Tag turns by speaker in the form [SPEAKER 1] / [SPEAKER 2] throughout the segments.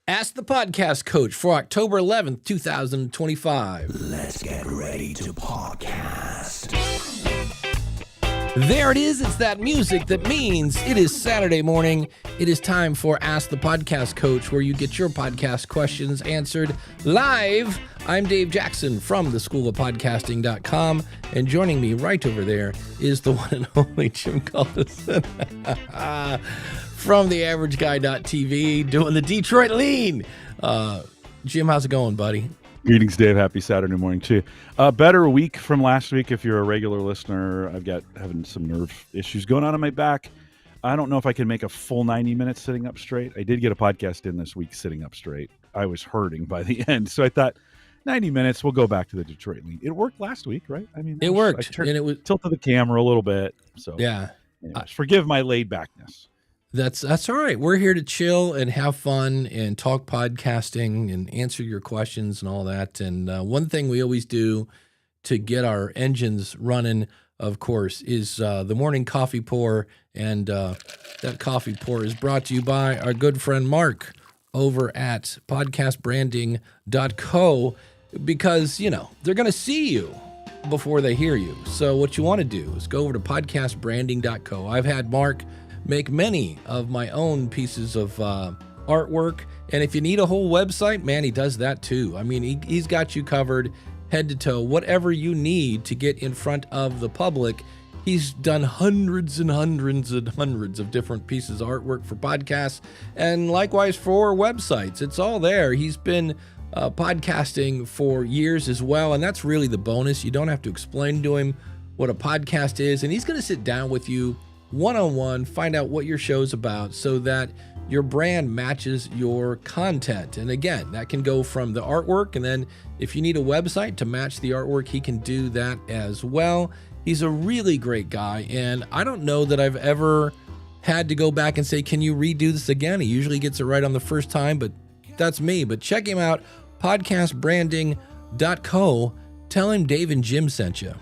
[SPEAKER 1] Ask the Podcast Coach for October 11th, 2025.
[SPEAKER 2] Let's get ready to podcast.
[SPEAKER 1] There it is. It's that music that means it is Saturday morning. It is time for Ask the Podcast Coach, where you get your podcast questions answered live. I'm Dave Jackson from the School of Podcasting.com, and joining me right over there is the one and only Jim Culbertson from theaverageguy.tv, doing the Detroit Lean. Jim, how's it going, buddy?
[SPEAKER 3] Greetings, Dave. Happy Saturday morning to you. Better week from last week if you're a regular listener. I've got having some nerve issues going on in my back. I don't know if I can make a full 90 minutes sitting up straight. I did get a podcast in this week sitting up straight. I was hurting by the end, so I thought 90 minutes, we'll go back to the Detroit Lean. It worked last week, right? I mean,
[SPEAKER 1] it worked.
[SPEAKER 3] And it was tilted the camera a little bit. So
[SPEAKER 1] yeah,
[SPEAKER 3] anyways, forgive my laid backness.
[SPEAKER 1] That's all right. We're here to chill and have fun and talk podcasting and answer your questions and all that. And one thing we always do to get our engines running, of course, is the morning coffee pour. And that coffee pour is brought to you by our good friend Mark over at podcastbranding.co, because, you know, they're going to see you before they hear you. So what you want to do is go over to podcastbranding.co. I've had Mark make many of my own pieces of artwork. And if you need a whole website, man, he does that too. I mean, he's got you covered head to toe. Whatever you need to get in front of the public, he's done hundreds and hundreds and hundreds of different pieces of artwork for podcasts, and likewise for websites. It's all there. He's been podcasting for years as well, and that's really the bonus. You don't have to explain to him what a podcast is, and he's going to sit down with you one-on-one, find out what your show's about so that your brand matches your content. And again, that can go from the artwork, and then if you need a website to match the artwork, he can do that as well. He's a really great guy, and I don't know that I've ever had to go back and say, can you redo this again? He usually gets it right on the first time, but that's me. But check him out, podcastbranding.co. Tell him Dave and Jim sent you.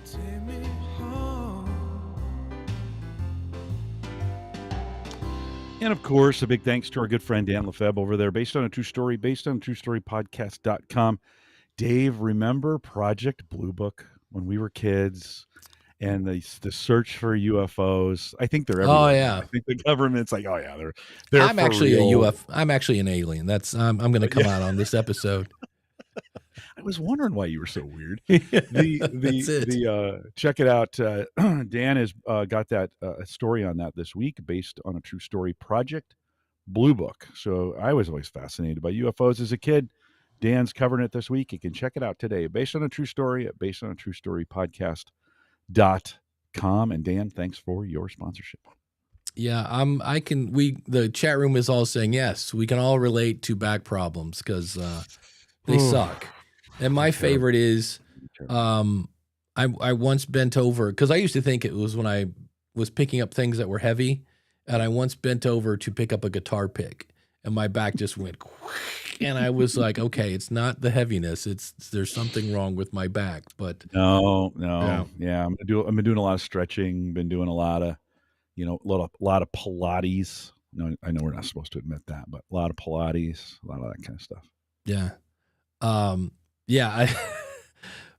[SPEAKER 3] And of course, a big thanks to our good friend Dan Lefebvre over there, based on a true story podcast.com. Dave, remember Project Blue Book when we were kids and the search for UFOs? I think they're everywhere.
[SPEAKER 1] Oh yeah.
[SPEAKER 3] I think the government's like, oh yeah, they're
[SPEAKER 1] I'm actually real. I'm actually an alien. That's I'm going to come out on this episode.
[SPEAKER 3] I was wondering why you were so weird.
[SPEAKER 1] That's it.
[SPEAKER 3] Check it out. Dan has got that story on that this week, based on a true story, Project Blue Book. So I was always fascinated by UFOs as a kid. Dan's covering it this week. You can check it out today, based on a true story at basedonatruestorypodcast.com. And Dan, thanks for your sponsorship.
[SPEAKER 1] Yeah, the chat room is all saying yes. We can all relate to back problems because they suck. And my favorite is, I once bent over, because I used to think it was when I was picking up things that were heavy, and I once bent over to pick up a guitar pick, and my back just went, and I was like, okay, it's not the heaviness, there's something wrong with my back. But
[SPEAKER 3] No. Yeah, I've been doing a lot of stretching, been doing a lot of, a lot of Pilates. No, I know we're not supposed to admit that, but a lot of Pilates, a lot of that kind of stuff.
[SPEAKER 1] Yeah.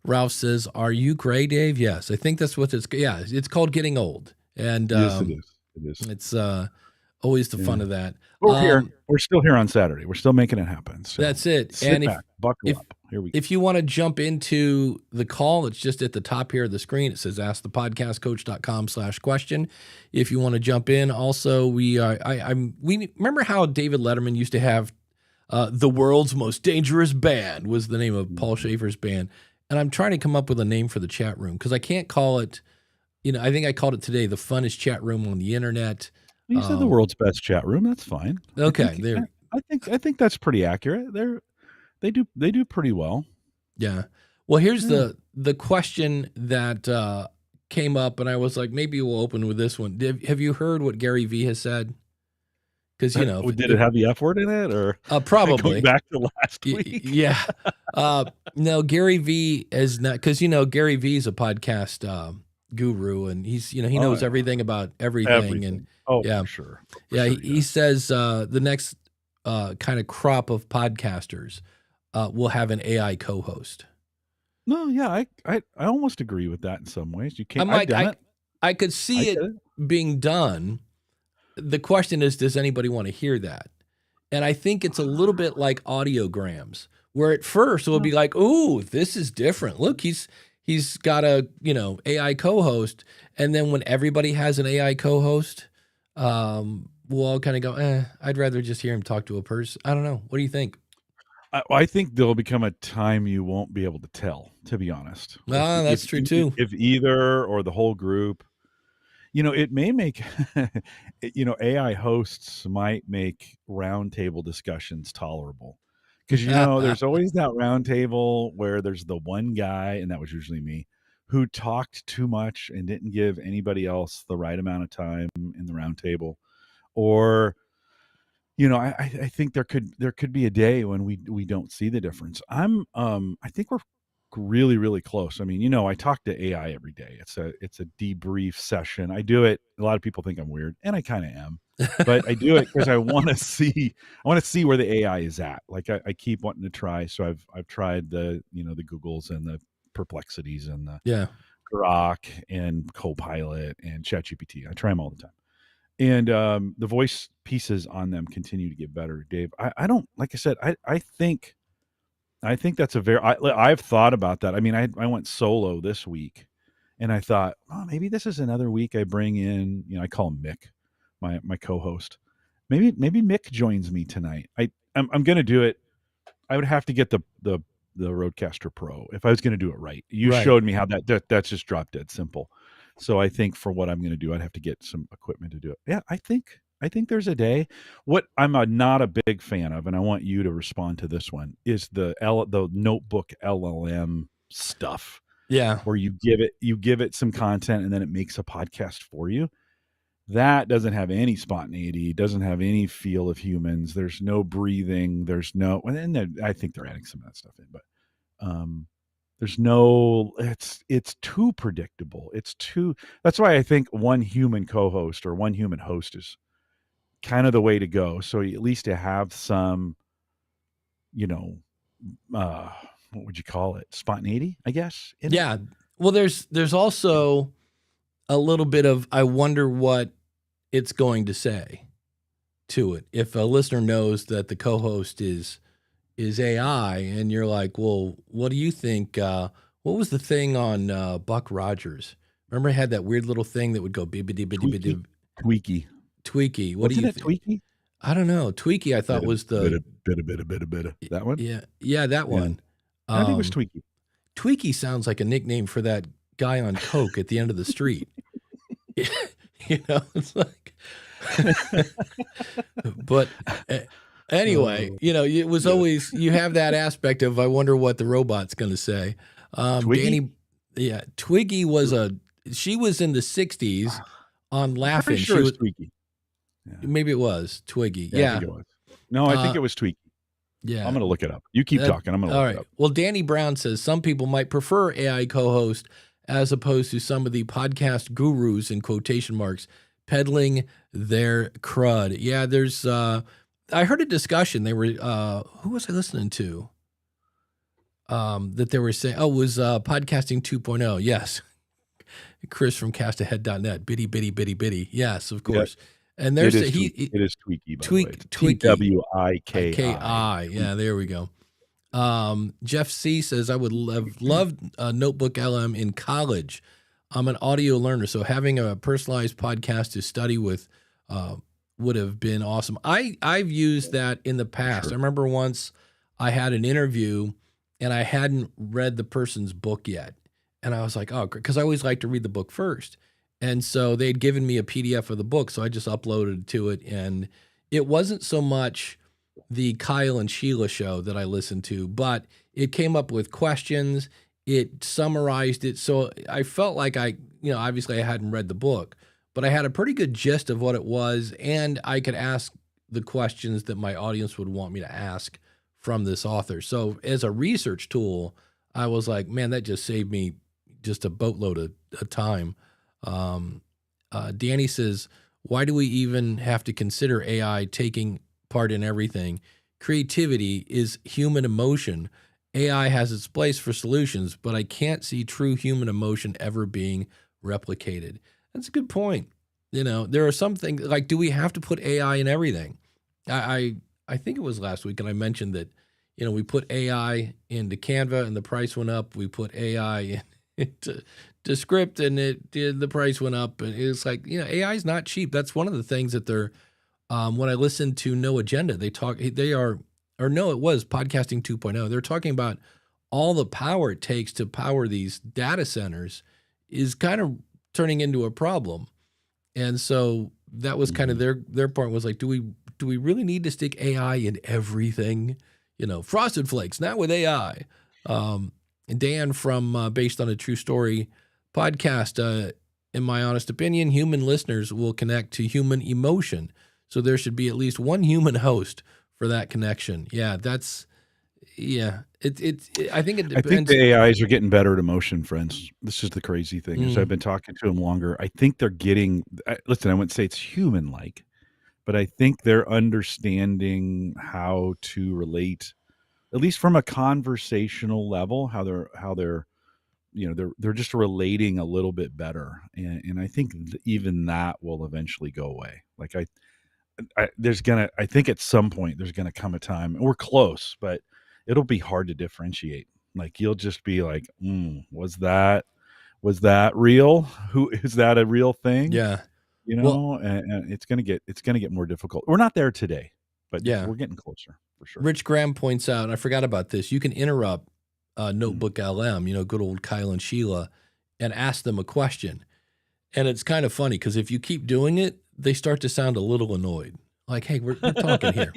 [SPEAKER 1] Ralph says, are you gray, Dave? Yes, I think that's what it's called getting old. And
[SPEAKER 3] yes, it is.
[SPEAKER 1] It's always the fun of that.
[SPEAKER 3] We're still here on Saturday. We're still making it happen. So
[SPEAKER 1] that's it.
[SPEAKER 3] Sit back, buckle up. Here we go.
[SPEAKER 1] If you want to jump into the call, it's just at the top here of the screen. It says askthepodcastcoach.com/question. If you want to jump in, also we remember how David Letterman used to have the world's most dangerous band was the name of Paul Schaefer's band. And I'm trying to come up with a name for the chat room because I can't call it, I think I called it today the funnest chat room on the internet.
[SPEAKER 3] You said the world's best chat room. That's fine.
[SPEAKER 1] Okay.
[SPEAKER 3] I think that's pretty accurate. They do pretty well.
[SPEAKER 1] Yeah. Well, here's the question that came up, and I was like, maybe we'll open with this one. Have you heard what Gary Vee has said? Because
[SPEAKER 3] did it have the F word in it, or
[SPEAKER 1] probably
[SPEAKER 3] going back to last week?
[SPEAKER 1] Yeah. No, Gary Vee is not, because Gary Vee is a podcast guru, and he's he knows everything about everything. And
[SPEAKER 3] for sure.
[SPEAKER 1] He says the next kind of crop of podcasters will have an AI co-host.
[SPEAKER 3] No, yeah, I almost agree with that in some ways. You can't.
[SPEAKER 1] I'm
[SPEAKER 3] I've
[SPEAKER 1] like,
[SPEAKER 3] done it.
[SPEAKER 1] I could see
[SPEAKER 3] I
[SPEAKER 1] it
[SPEAKER 3] get it.
[SPEAKER 1] being done. The question is, does anybody want to hear that? And I think it's a little bit like audiograms, where at first it will be like, "Ooh, this is different. Look, he's got a AI co-host," and then when everybody has an AI co-host, we'll all kind of go, I'd rather just hear him talk to a person. I don't know. What do you think?
[SPEAKER 3] I think there'll become a time you won't be able to tell. To be honest,
[SPEAKER 1] That's true too.
[SPEAKER 3] if either or the whole group, it may make, AI hosts might make roundtable discussions tolerable. Because, there's always that roundtable where there's the one guy, and that was usually me, who talked too much and didn't give anybody else the right amount of time in the roundtable. Or, I think there could be a day when we don't see the difference. I think we're really, really close. I mean, I talk to AI every day. It's a debrief session. I do it. A lot of people think I'm weird, and I kind of am, but I do it because I want to see where the AI is at. Like I keep wanting to try. So I've tried the Googles and the Perplexities and the Grok and Copilot and ChatGPT. I try them all the time. And the voice pieces on them continue to get better, Dave. I don't, like I said, I think that's I've thought about that. I mean, I went solo this week, and I thought, oh, maybe this is another week I bring in, I call him Mick, my co-host. Maybe Mick joins me tonight. I'm going to do it. I would have to get the Rodecaster Pro if I was going to do it right. You showed me how that's just drop dead simple. So I think for what I'm going to do, I'd have to get some equipment to do it. Yeah, I think there's a day. What I'm not a big fan of, and I want you to respond to this one, is the notebook LLM stuff.
[SPEAKER 1] Yeah,
[SPEAKER 3] where you give it some content and then it makes a podcast for you. That doesn't have any spontaneity. Doesn't have any feel of humans. There's no breathing. There's no, and I think they're adding some of that stuff in, but there's no. It's too predictable. That's why I think one human co-host or one human host is kind of the way to go. So at least to have some, what would you call it? Spontaneity, I guess.
[SPEAKER 1] Yeah. Well, there's also a little bit of, I wonder what it's going to say to it. If a listener knows that the co-host is AI, and you're like, well, what do you think? What was the thing on Buck Rogers? Remember, it had that weird little thing that would go bibbidi bibbidi bibbidi. Tweaky. What do you think?
[SPEAKER 3] Tweaky?
[SPEAKER 1] I don't know. Tweaky, I thought was the
[SPEAKER 3] bit. That one?
[SPEAKER 1] Yeah, that one.
[SPEAKER 3] I think it was Tweaky.
[SPEAKER 1] Tweaky sounds like a nickname for that guy on coke at the end of the street. It's like. But anyway, it was always, you have that aspect of, I wonder what the robot's going to say.
[SPEAKER 3] Twiggy?
[SPEAKER 1] Twiggy she was in the 60s on Laughing.
[SPEAKER 3] Sure, it was Tweaky.
[SPEAKER 1] Yeah. Maybe it was Twiggy.
[SPEAKER 3] Yeah. I think it was. No, I think it was Tweaky.
[SPEAKER 1] Yeah.
[SPEAKER 3] I'm going to look it up. You keep talking. I'm going to look it up.
[SPEAKER 1] Well, Danny Brown says some people might prefer AI co-host as opposed to some of the podcast gurus, in quotation marks, peddling their crud. Yeah, there's I heard a discussion. They were who was I listening to? That they were saying, it was Podcasting 2.0. Yes. Chris from castahead.net. Bitty, bitty, bitty, bitty. Yes, of course. Yeah. And there's
[SPEAKER 3] it is Tweaky, by the way.
[SPEAKER 1] Tweaky.
[SPEAKER 3] Twiki.
[SPEAKER 1] Yeah, there we go. Jeff C says, I would have loved a Notebook LM in college. I'm an audio learner, so having a personalized podcast to study with would have been awesome. I've used that in the past. Sure. I remember once I had an interview and I hadn't read the person's book yet. And I was like, oh, because I always like to read the book first. And so they'd given me a PDF of the book, so I just uploaded it to it. And it wasn't so much the Kyle and Sheila show that I listened to, but it came up with questions. It summarized it. So I felt like obviously I hadn't read the book, but I had a pretty good gist of what it was. And I could ask the questions that my audience would want me to ask from this author. So as a research tool, I was like, man, that just saved me just a boatload of time. Danny says, why do we even have to consider AI taking part in everything. Creativity is human emotion. AI has its place for solutions, but I can't see true human emotion ever being replicated. That's a good point. There are some things like, do we have to put AI in everything? I think it was last week, and I mentioned that, we put AI into Canva and the price went up. We put AI into script and the price went up. And it's like, AI is not cheap. That's one of the things that they're, when I listened to No Agenda, it was Podcasting 2.0. They're talking about all the power it takes to power these data centers is kind of turning into a problem. And so that was kind of their point was like, do we really need to stick AI in everything? Frosted Flakes, not with AI. And Dan from Based on a True Story podcast, in my honest opinion, human listeners will connect to human emotion. So there should be at least one human host for that connection. Yeah, I think it depends.
[SPEAKER 3] I think the AIs are getting better at emotion, friends. This is the crazy thing. As I've been talking to them longer, I think they're getting, listen, I wouldn't say it's human-like, but I think they're understanding how to relate, at least from a conversational level, how they're they're just relating a little bit better. And I think even that will eventually go away. Like I think at some point there's gonna come a time, and we're close, but it'll be hard to differentiate. Like you'll just be like, was that real? Who is that a real thing?
[SPEAKER 1] Yeah.
[SPEAKER 3] Well, and it's gonna get more difficult. We're not there today, but
[SPEAKER 1] yeah,
[SPEAKER 3] we're getting closer for sure.
[SPEAKER 1] Rich Graham points out, and I forgot about this, you can interrupt Notebook LM, good old Kyle and Sheila, and ask them a question. And it's kind of funny because if you keep doing it, they start to sound a little annoyed. Like, hey, we're talking here.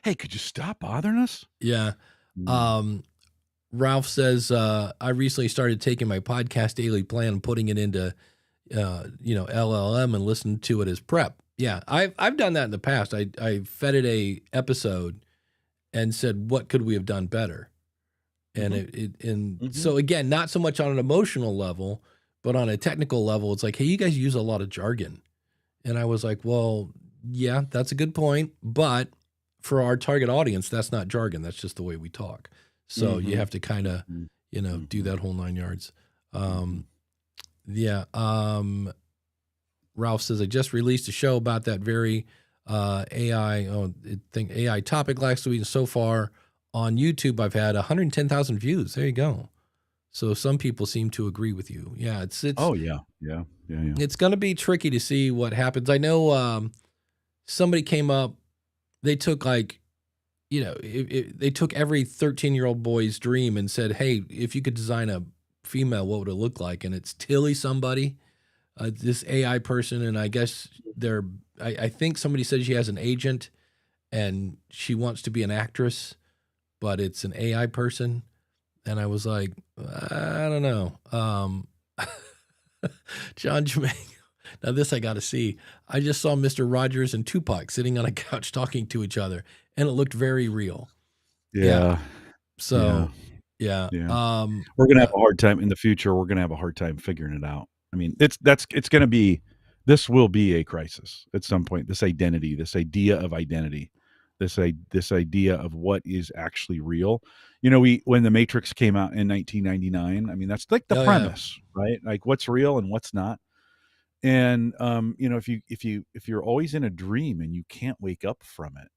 [SPEAKER 3] Hey, could you stop bothering us?
[SPEAKER 1] Yeah. Ralph says, I recently started taking my podcast daily plan and putting it into, LLM and listening to it as prep. Yeah, I've done that in the past. I fed it a episode and said, what could we have done better? And so again, not so much on an emotional level, but on a technical level, it's like, hey, you guys use a lot of jargon. And I was like, well, yeah, that's a good point. But for our target audience, that's not jargon. That's just the way we talk. So you have to kind of, do that whole 9 yards. Ralph says, I just released a show about that very AI topic last week. And so far on YouTube, I've had 110,000 views. There you go. So some people seem to agree with you. Yeah, it's.
[SPEAKER 3] Oh yeah.
[SPEAKER 1] It's going to be tricky to see what happens. I know somebody came up. They took they took every 13-year-old boy's dream and said, "Hey, if you could design a female, what would it look like?" And it's Tilly somebody, this AI person, and I guess I think somebody said she has an agent, and she wants to be an actress, but it's an AI person. And I was like, I don't know. John Jermaine. Now this I got to see. I just saw Mr. Rogers and Tupac sitting on a couch talking to each other, and it looked very real.
[SPEAKER 3] Yeah.
[SPEAKER 1] So, yeah.
[SPEAKER 3] We're gonna have a hard time in the future. We're gonna have a hard time figuring it out. I mean, this will be a crisis at some point. This identity, this idea of identity, this idea of what is actually real. When the Matrix came out in 1999, I mean, that's like the premise, right? Like what's real and what's not. And if you're always in a dream and you can't wake up from it,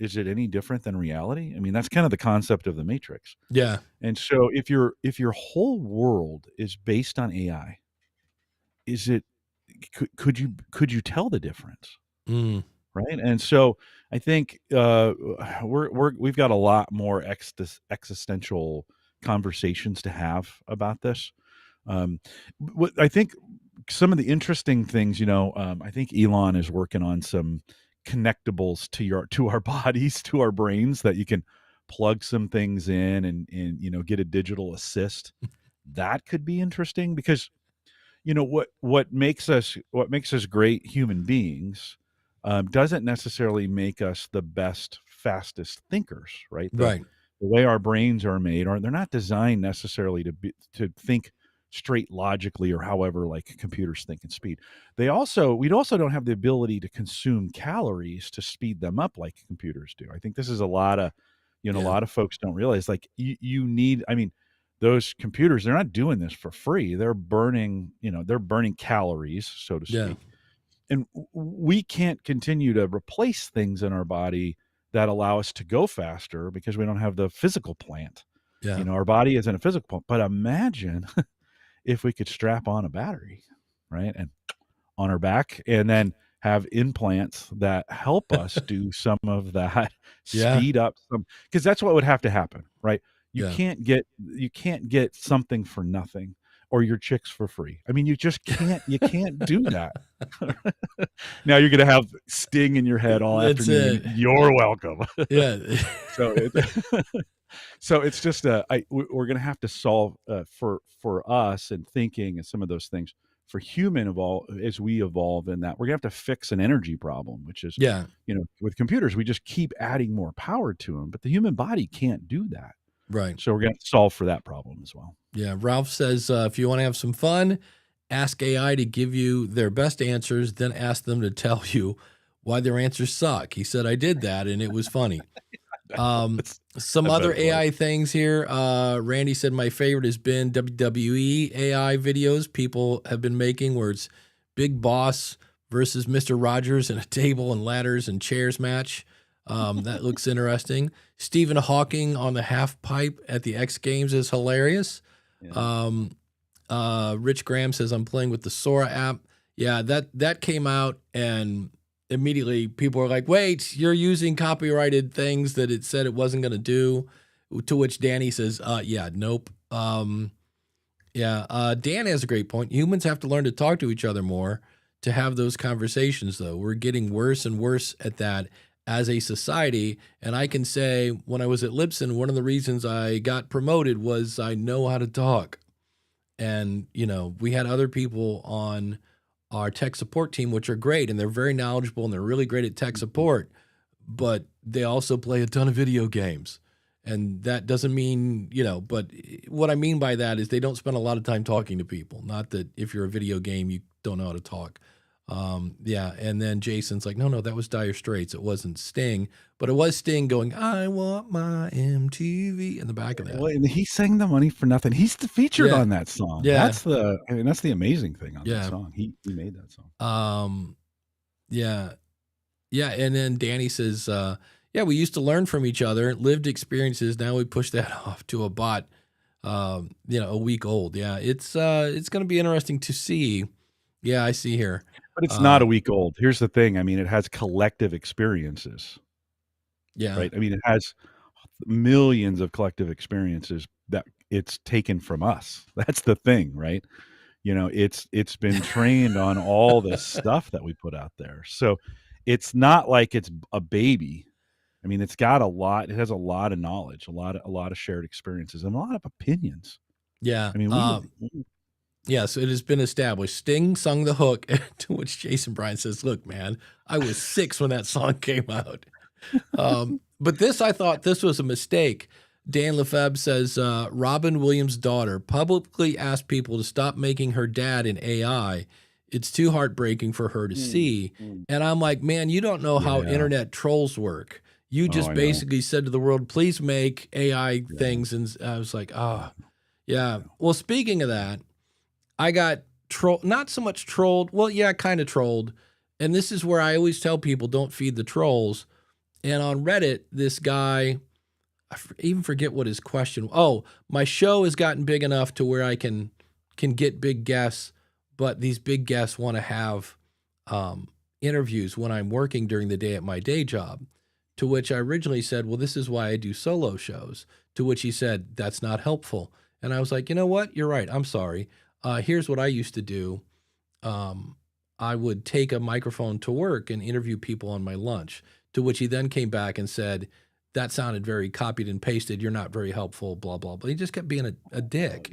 [SPEAKER 3] is it any different than reality? I mean, that's kind of the concept of the Matrix.
[SPEAKER 1] Yeah.
[SPEAKER 3] And so if your whole world is based on AI, could you tell the difference? Right. And so I think we've got a lot more existential conversations to have about this. I think some of the interesting things, I think Elon is working on some connectables to our bodies, to our brains, that you can plug some things in and get a digital assist. That could be interesting because what makes us great human beings doesn't necessarily make us the best, fastest thinkers, right?
[SPEAKER 1] Right.
[SPEAKER 3] The way our brains are made, they're not designed necessarily to think straight logically or however like computers think in speed. We also don't have the ability to consume calories to speed them up like computers do. I think this is a lot of, a
[SPEAKER 1] Yeah.
[SPEAKER 3] lot of folks don't realize like you need, I mean, those computers, they're not doing this for free. They're burning, they're burning calories, so to
[SPEAKER 1] Yeah.
[SPEAKER 3] speak. And we can't continue to replace things in our body that allow us to go faster because we don't have the physical plant.
[SPEAKER 1] Yeah.
[SPEAKER 3] Our body isn't a physical plant. But imagine if we could strap on a battery, right? And on our back and then have implants that help us do some of that,
[SPEAKER 1] Yeah.
[SPEAKER 3] speed up some, because that's what would have to happen, right? You
[SPEAKER 1] Yeah.
[SPEAKER 3] can't get something for nothing or your chicks for free. I mean, you can't do that. Now you're gonna have Sting in your head all
[SPEAKER 1] That's
[SPEAKER 3] afternoon.
[SPEAKER 1] it.
[SPEAKER 3] You're welcome.
[SPEAKER 1] Yeah.
[SPEAKER 3] So so it's just we're going to have to solve for us and thinking and some of those things for as we evolve in that we're going to have to fix an energy problem, which is,
[SPEAKER 1] Yeah.
[SPEAKER 3] with computers, we just keep adding more power to them, but the human body can't do that.
[SPEAKER 1] Right.
[SPEAKER 3] So we're going to solve for that problem as well.
[SPEAKER 1] Yeah. Ralph says, if you want to have some fun, ask AI to give you their best answers, then ask them to tell you why their answers suck. He said, I did that and it was funny. Some other AI things here. Randy said my favorite has been WWE AI videos people have been making where it's Big Boss versus Mr. Rogers in a table and ladders and chairs match. That looks interesting. Stephen Hawking on the half pipe at the X Games is hilarious.
[SPEAKER 3] Yeah.
[SPEAKER 1] Rich Graham says I'm playing with the Sora app. Yeah, that came out and immediately people are like, wait, you're using copyrighted things that it said it wasn't going to do, to which Danny says, yeah, nope. Dan has a great point. Humans have to learn to talk to each other more to have those conversations, though. We're getting worse and worse at that as a society. And I can say when I was at Libsyn, one of the reasons I got promoted was I know how to talk. And, we had other people on our tech support team, which are great, and they're very knowledgeable, and they're really great at tech support, but they also play a ton of video games. And that doesn't mean, but what I mean by that is they don't spend a lot of time talking to people. Not that if you're a video game, you don't know how to talk. And then Jason's like, no, that was Dire Straits. It wasn't Sting, but it was Sting going, I want my MTV in the back of that.
[SPEAKER 3] Well, and he sang the money for nothing. He's featured on that song.
[SPEAKER 1] Yeah.
[SPEAKER 3] That's the amazing thing on that song. He made that song.
[SPEAKER 1] Yeah. And then Danny says, we used to learn from each other, lived experiences. Now we push that off to a bot, a week old. Yeah. It's going to be interesting to see. Yeah, I see here.
[SPEAKER 3] But it's not a week old. Here's the thing. I mean, it has collective experiences.
[SPEAKER 1] Yeah.
[SPEAKER 3] Right. I mean, it has millions of collective experiences that it's taken from us. That's the thing, right? It's been trained on all this stuff that we put out there. So it's not like it's a baby. I mean, it's got it has a lot of knowledge, a lot of shared experiences, and a lot of opinions.
[SPEAKER 1] Yeah.
[SPEAKER 3] I mean,
[SPEAKER 1] yes, it has been established. Sting sung the hook, to which Jason Bryan says, look, man, I was 6 when that song came out. But I thought this was a mistake. Dan Lefebvre says, Robin Williams' daughter publicly asked people to stop making her dad an AI. It's too heartbreaking for her to see. And I'm like, man, you don't know how internet trolls work. You just basically said to the world, please make AI things. And I was like, yeah. Well, speaking of that, I got not so much trolled. Well, yeah, kind of trolled. And this is where I always tell people, don't feed the trolls. And on Reddit, this guy, I even forget what his question. Oh, my show has gotten big enough to where I can get big guests, but these big guests want to have interviews when I'm working during the day at my day job. To which I originally said, well, this is why I do solo shows. To which he said, that's not helpful. And I was like, you know what? You're right. I'm sorry. Here's what I used to do. I would take a microphone to work and interview people on my lunch. To which he then came back and said, that sounded very copied and pasted. You're not very helpful, blah, blah, blah. He just kept being a dick.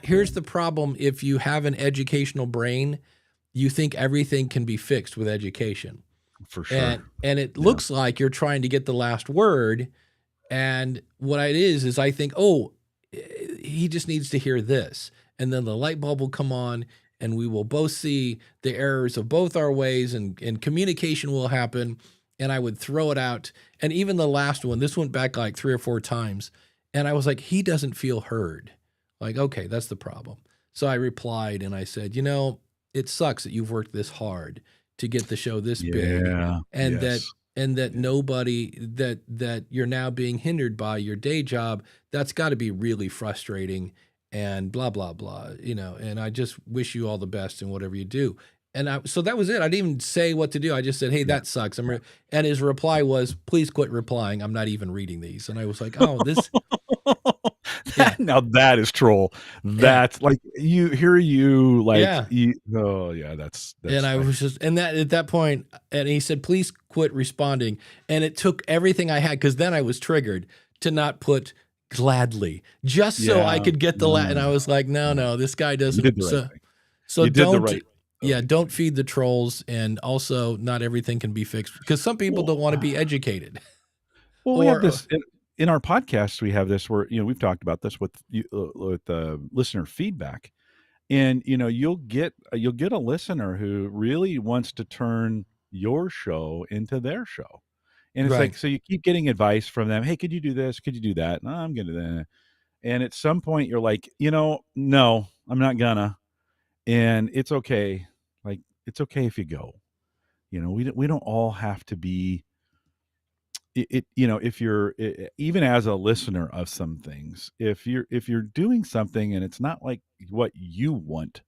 [SPEAKER 1] Here's the problem. If you have an educational brain, you think everything can be fixed with education.
[SPEAKER 3] For sure.
[SPEAKER 1] And it looks like you're trying to get the last word. And what it is I think, he just needs to hear this. And then the light bulb will come on, and we will both see the errors of both our ways, and communication will happen. And I would throw it out. And even the last one, this went back like 3 or 4 times. And I was like, he doesn't feel heard. Like, okay, that's the problem. So I replied and I said, it sucks that you've worked this hard to get the show this big, and that nobody, that you're now being hindered by your day job. That's got to be really frustrating, and blah, blah, blah, and I just wish you all the best in whatever you do. And so that was it. I didn't even say what to do. I just said, hey, that sucks. And his reply was, please quit replying. I'm not even reading these. And I was like, oh, this.
[SPEAKER 3] Now that is troll. That's like that's
[SPEAKER 1] and I was just, and that at that point, and he said, please quit responding. And it took everything I had, because then I was triggered to not put gladly, just so I could get the and I was like, no, this guy doesn't. So don't feed the trolls. And also, not everything can be fixed, because some people don't want to be educated.
[SPEAKER 3] Well, we have this in our podcast. We have this where, we've talked about this with listener feedback, and you'll get a listener who really wants to turn your show into their show. And it's like, so you keep getting advice from them. Hey, could you do this? Could you do that? No, I'm going to do that. And at some point you're like, no, I'm not gonna. And it's okay. Like, it's okay if you go. We don't all have to be it. If you're even as a listener of some things, if you're doing something and it's not like what you want,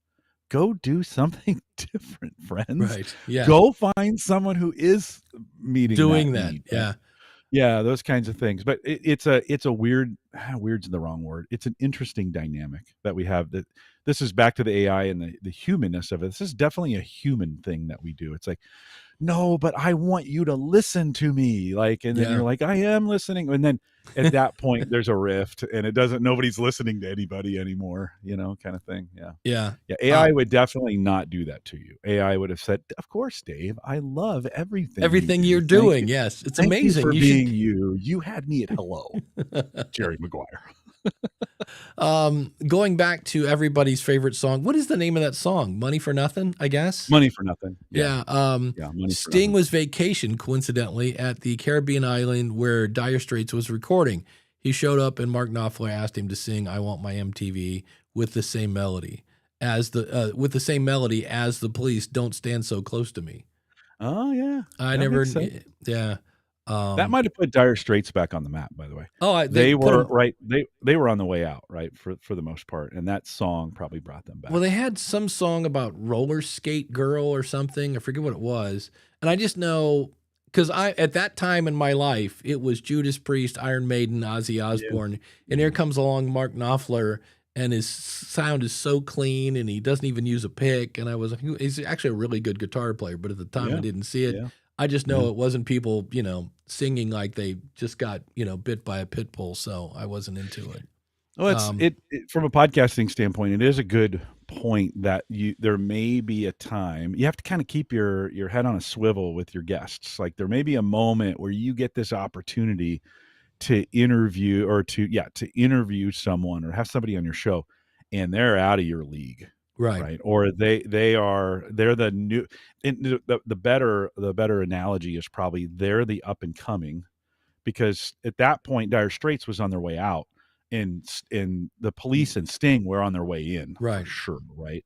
[SPEAKER 3] go do something different, friends.
[SPEAKER 1] Right. Yeah.
[SPEAKER 3] Go find someone who is doing that.
[SPEAKER 1] Need, yeah.
[SPEAKER 3] Yeah, those kinds of things. But it's a weird's the wrong word. It's an interesting dynamic that we have. That this is back to the AI and the humanness of it. This is definitely a human thing that we do. It's like, no, but I want you to listen to me. Like, and then you're like, I am listening. And then at that point there's a rift, and nobody's listening to anybody anymore, kind of thing. Yeah.
[SPEAKER 1] Yeah.
[SPEAKER 3] Yeah. AI would definitely not do that to you. AI would have said, of course, Dave, I love everything
[SPEAKER 1] you're doing. Yes. It's amazing.
[SPEAKER 3] You for being you. You had me at hello. Jerry Maguire.
[SPEAKER 1] Going back to everybody's favorite song. What is the name of that song? Money for Nothing, I guess.
[SPEAKER 3] Money for Nothing.
[SPEAKER 1] Yeah. Sting was vacation, coincidentally, at the Caribbean island where Dire Straits was recording. He showed up, and Mark Knopfler asked him to sing "I Want My MTV" with the same melody as the Police "Don't Stand So Close to Me."
[SPEAKER 3] Oh yeah,
[SPEAKER 1] yeah.
[SPEAKER 3] That might have put Dire Straits back on the map, by the way.
[SPEAKER 1] Oh,
[SPEAKER 3] they were right. They were on the way out, right, for the most part, and that song probably brought them back.
[SPEAKER 1] Well, they had some song about roller skate girl or something. I forget what it was, and I just know because at that time in my life, it was Judas Priest, Iron Maiden, Ozzy Osbourne, and here comes along Mark Knopfler, and his sound is so clean, and he doesn't even use a pick. And I was like, he's actually a really good guitar player, but at the time I didn't see it. Yeah. I just know it wasn't people, singing like they just got, bit by a pit bull. So I wasn't into it.
[SPEAKER 3] Well, it from a podcasting standpoint, it is a good point that there may be a time you have to kind of keep your head on a swivel with your guests. Like, there may be a moment where you get this opportunity to interview to interview someone or have somebody on your show, and they're out of your league. Right. Or they're the new, and the better analogy is probably they're the up and coming, because at that point Dire Straits was on their way out, and the Police and Sting were on their way in.
[SPEAKER 1] Right.
[SPEAKER 3] For sure. Right.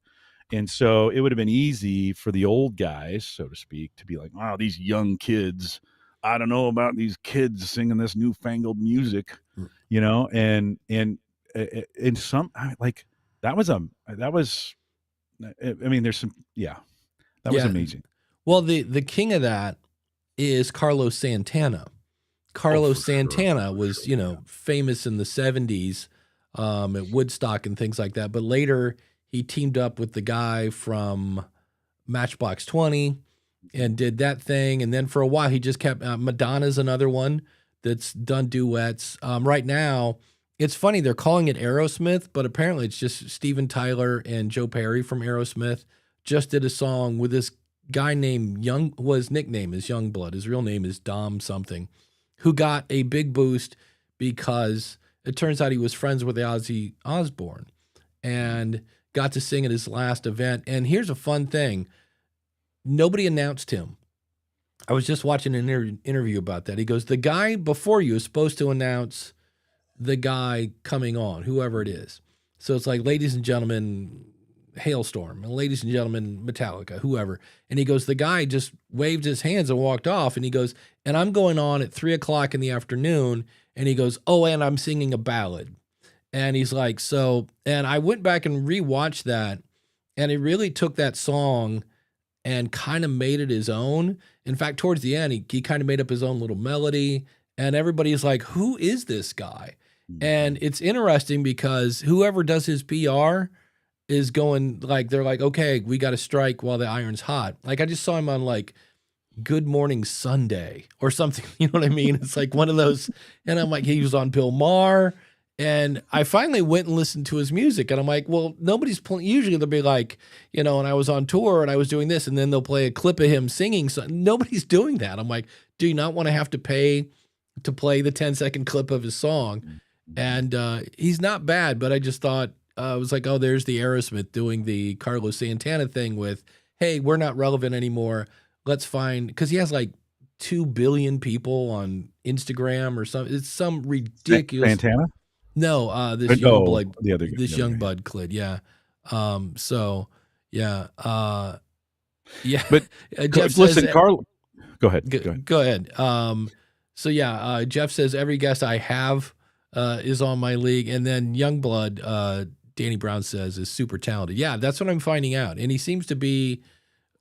[SPEAKER 3] And so it would have been easy for the old guys, so to speak, to be like, wow, these young kids, I don't know about these kids singing this newfangled music, and some like that was there's some, that was amazing.
[SPEAKER 1] Well, the king of that is Carlos Santana. Carlos Santana was, famous in the 70s at Woodstock and things like that. But later he teamed up with the guy from Matchbox 20 and did that thing. And then for a while he just kept, Madonna's another one that's done duets. Right now, it's funny, they're calling it Aerosmith, but apparently it's just Steven Tyler and Joe Perry from Aerosmith just did a song with this guy named his nickname is Youngblood. His real name is Dom something, who got a big boost because it turns out he was friends with Ozzy Osbourne and got to sing at his last event. And here's a fun thing. Nobody announced him. I was just watching an interview about that. He goes, the guy before you is supposed to announce the guy coming on, whoever it is. So it's like, ladies and gentlemen, Hailstorm, and ladies and gentlemen, Metallica, whoever. And he goes, the guy just waved his hands and walked off. And he goes, and I'm going on at 3:00 in the afternoon. And he goes, oh, and I'm singing a ballad. And he's like, so, and I went back and rewatched that. And it really took that song and kind of made it his own. In fact, towards the end, he kind of made up his own little melody. And everybody's like, who is this guy? And it's interesting because whoever does his PR is going like, they're like, okay, we got to strike while the iron's hot. Like I just saw him on like Good Morning Sunday or something. You know what I mean? It's like one of those. And I'm like, he was on Bill Maher. And I finally went and listened to his music. And I'm like, well, nobody's playing. Usually they'll be like, you know, and I was on tour and I was doing this. And then they'll play a clip of him singing. So nobody's doing that. I'm like, do you not want to have to pay to play the 10-second clip of his song? And he's not bad, but I just thought, I was like, oh, there's the Aerosmith doing the Carlos Santana thing with, hey, we're not relevant anymore. Let's find, because he has like 2 billion people on Instagram or something. It's some ridiculous.
[SPEAKER 3] Santana?
[SPEAKER 1] No, this young blood,
[SPEAKER 3] the other,
[SPEAKER 1] this young bud kid, yeah. So yeah, yeah.
[SPEAKER 3] But
[SPEAKER 1] Jeff
[SPEAKER 3] listen,
[SPEAKER 1] says,
[SPEAKER 3] Carl, go ahead.
[SPEAKER 1] Go ahead. So yeah, Jeff says every guest I have is on my league, and then Youngblood, Danny Brown says, is super talented. Yeah, that's what I'm finding out, and he seems to be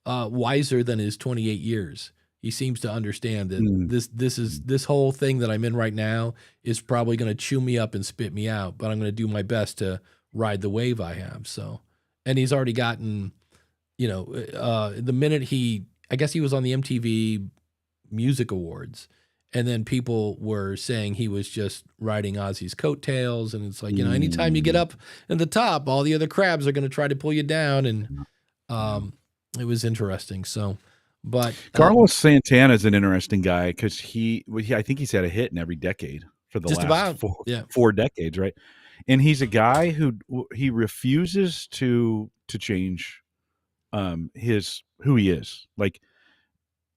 [SPEAKER 1] wiser than his 28 years. He seems to understand that this whole thing that I'm in right now is probably going to chew me up and spit me out, but I'm going to do my best to ride the wave I have. So, and he's already gotten, you know, the minute I guess he was on the MTV Music Awards. And then people were saying he was just riding Ozzy's coattails. And it's like, you know, anytime you get up in the top, all the other crabs are going to try to pull you down. And it was interesting. So, but
[SPEAKER 3] Carlos Santana is an interesting guy because I think he's had a hit in every decade for the last 4 decades, right? And he's a guy who he refuses to change who he is. Like,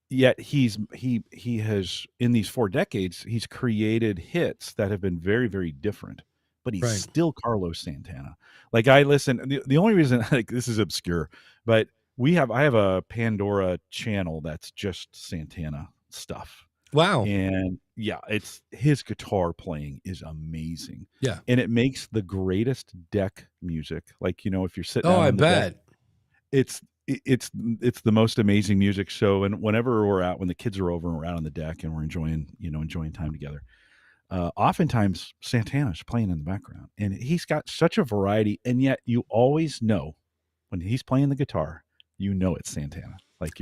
[SPEAKER 3] yet he has, in these 4 decades, he's created hits that have been very, very different, but he's still Carlos Santana. Like I listen, the only reason, like, this is obscure, but I have a Pandora channel that's just Santana stuff.
[SPEAKER 1] Wow.
[SPEAKER 3] And yeah, it's his guitar playing is amazing.
[SPEAKER 1] Yeah.
[SPEAKER 3] And it makes the greatest deck music. Like, you know, if you're sitting
[SPEAKER 1] I bet.
[SPEAKER 3] Deck, it's the most amazing music. So, and whenever when the kids are over and we're out on the deck and we're enjoying time together, oftentimes Santana's playing in the background, and he's got such a variety. And yet you always know when he's playing the guitar, you know, it's Santana. Like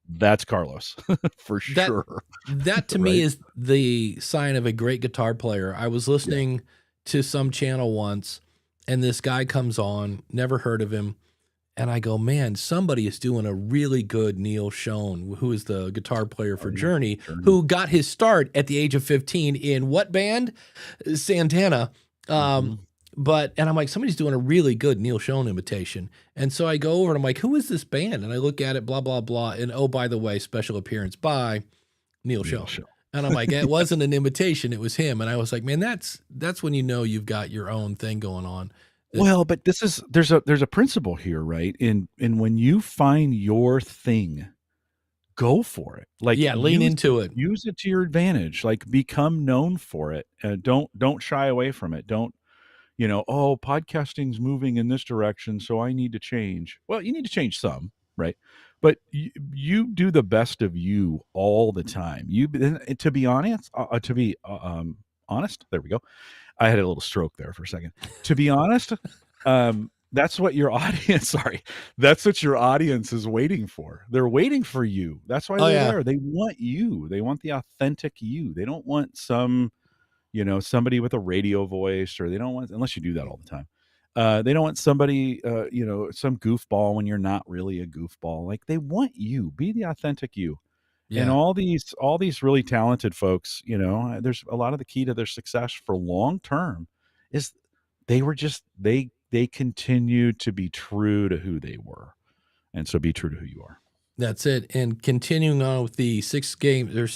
[SPEAKER 3] that's Carlos for sure.
[SPEAKER 1] That to me is the sign of a great guitar player. I was listening to some channel once and this guy comes on, never heard of him. And I go, man, somebody is doing a really good Neil Schon, who is the guitar player for Journey, who got his start at the age of 15 in what band? Santana. And I'm like, somebody's doing a really good Neil Schon imitation. And so I go over and I'm like, who is this band? And I look at it, blah, blah, blah. And oh, by the way, special appearance by Neil Schon. And I'm like, it wasn't an imitation, it was him. And I was like, man, that's when you know you've got your own thing going on.
[SPEAKER 3] Well, but there's a principle here, right? And when you find your thing, go for it. Like,
[SPEAKER 1] lean into it.
[SPEAKER 3] Use it to your advantage. Like, become known for it. Don't shy away from it. Don't, podcasting's moving in this direction, so I need to change. Well, you need to change some, right? But you do the best of you all the time. To be honest, there we go. I had a little stroke there for a second. To be honest, that's what your audience. That's what your audience is waiting for. They're waiting for you. That's why they're there. They want you. They want the authentic you. They don't want somebody with a radio voice, or they don't want, unless you do that all the time. They don't want somebody, some goofball when you're not really a goofball. Like, they want you. Be the authentic you. And
[SPEAKER 1] Yeah.
[SPEAKER 3] all these really talented folks, there's a lot of the key to their success for long term is they continued to be true to who they were. And so be true to who you are.
[SPEAKER 1] That's it. And continuing on with the 6 games or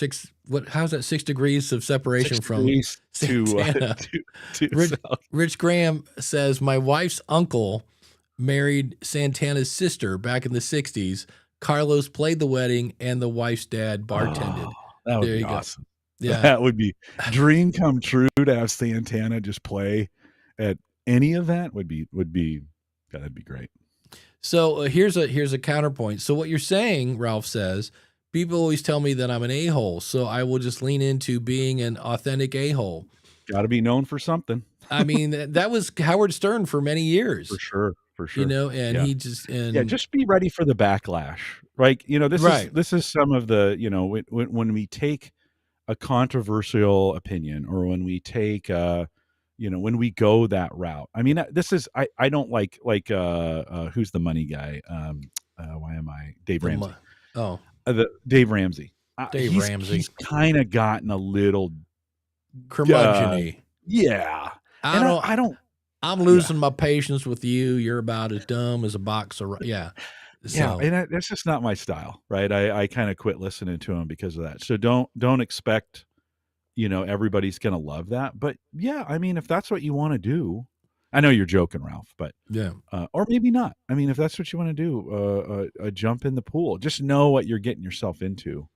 [SPEAKER 1] how's that 6 degrees of separation
[SPEAKER 3] 6
[SPEAKER 1] from
[SPEAKER 3] degrees to
[SPEAKER 1] Santana?
[SPEAKER 3] to
[SPEAKER 1] Rich,
[SPEAKER 3] south.
[SPEAKER 1] Rich Graham says, my wife's uncle married Santana's sister back in the 60s. Carlos played the wedding and the wife's dad bartended.
[SPEAKER 3] Oh, that would
[SPEAKER 1] There
[SPEAKER 3] be
[SPEAKER 1] you go.
[SPEAKER 3] awesome.
[SPEAKER 1] Yeah.
[SPEAKER 3] That would be dream come true to have Santana just play at any event that'd be great.
[SPEAKER 1] So here's a counterpoint. So what you're saying, Ralph says, people always tell me that I'm an a-hole, so I will just lean into being an authentic a-hole.
[SPEAKER 3] Got to be known for something.
[SPEAKER 1] I mean, that was Howard Stern for many years.
[SPEAKER 3] For sure.
[SPEAKER 1] And he just
[SPEAKER 3] just be ready for the backlash. Right? This is some of the, when we take a controversial opinion or when we take when we go that route. I mean, this is I don't like who's the money guy? Why am I Dave Ramsey? Dave Ramsey.
[SPEAKER 1] Ramsey.
[SPEAKER 3] He's kind of gotten a little
[SPEAKER 1] curmudgeon-y.
[SPEAKER 3] Yeah.
[SPEAKER 1] I'm losing my patience with you. You're about as dumb as a box of yeah. So.
[SPEAKER 3] Yeah, and that's just not my style, right? I kind of quit listening to him because of that. So don't expect everybody's going to love that. But yeah, I mean, if that's what you want to do, I know you're joking, Ralph, but
[SPEAKER 1] yeah,
[SPEAKER 3] or maybe not. I mean, if that's what you want to do, jump in the pool. Just know what you're getting yourself into.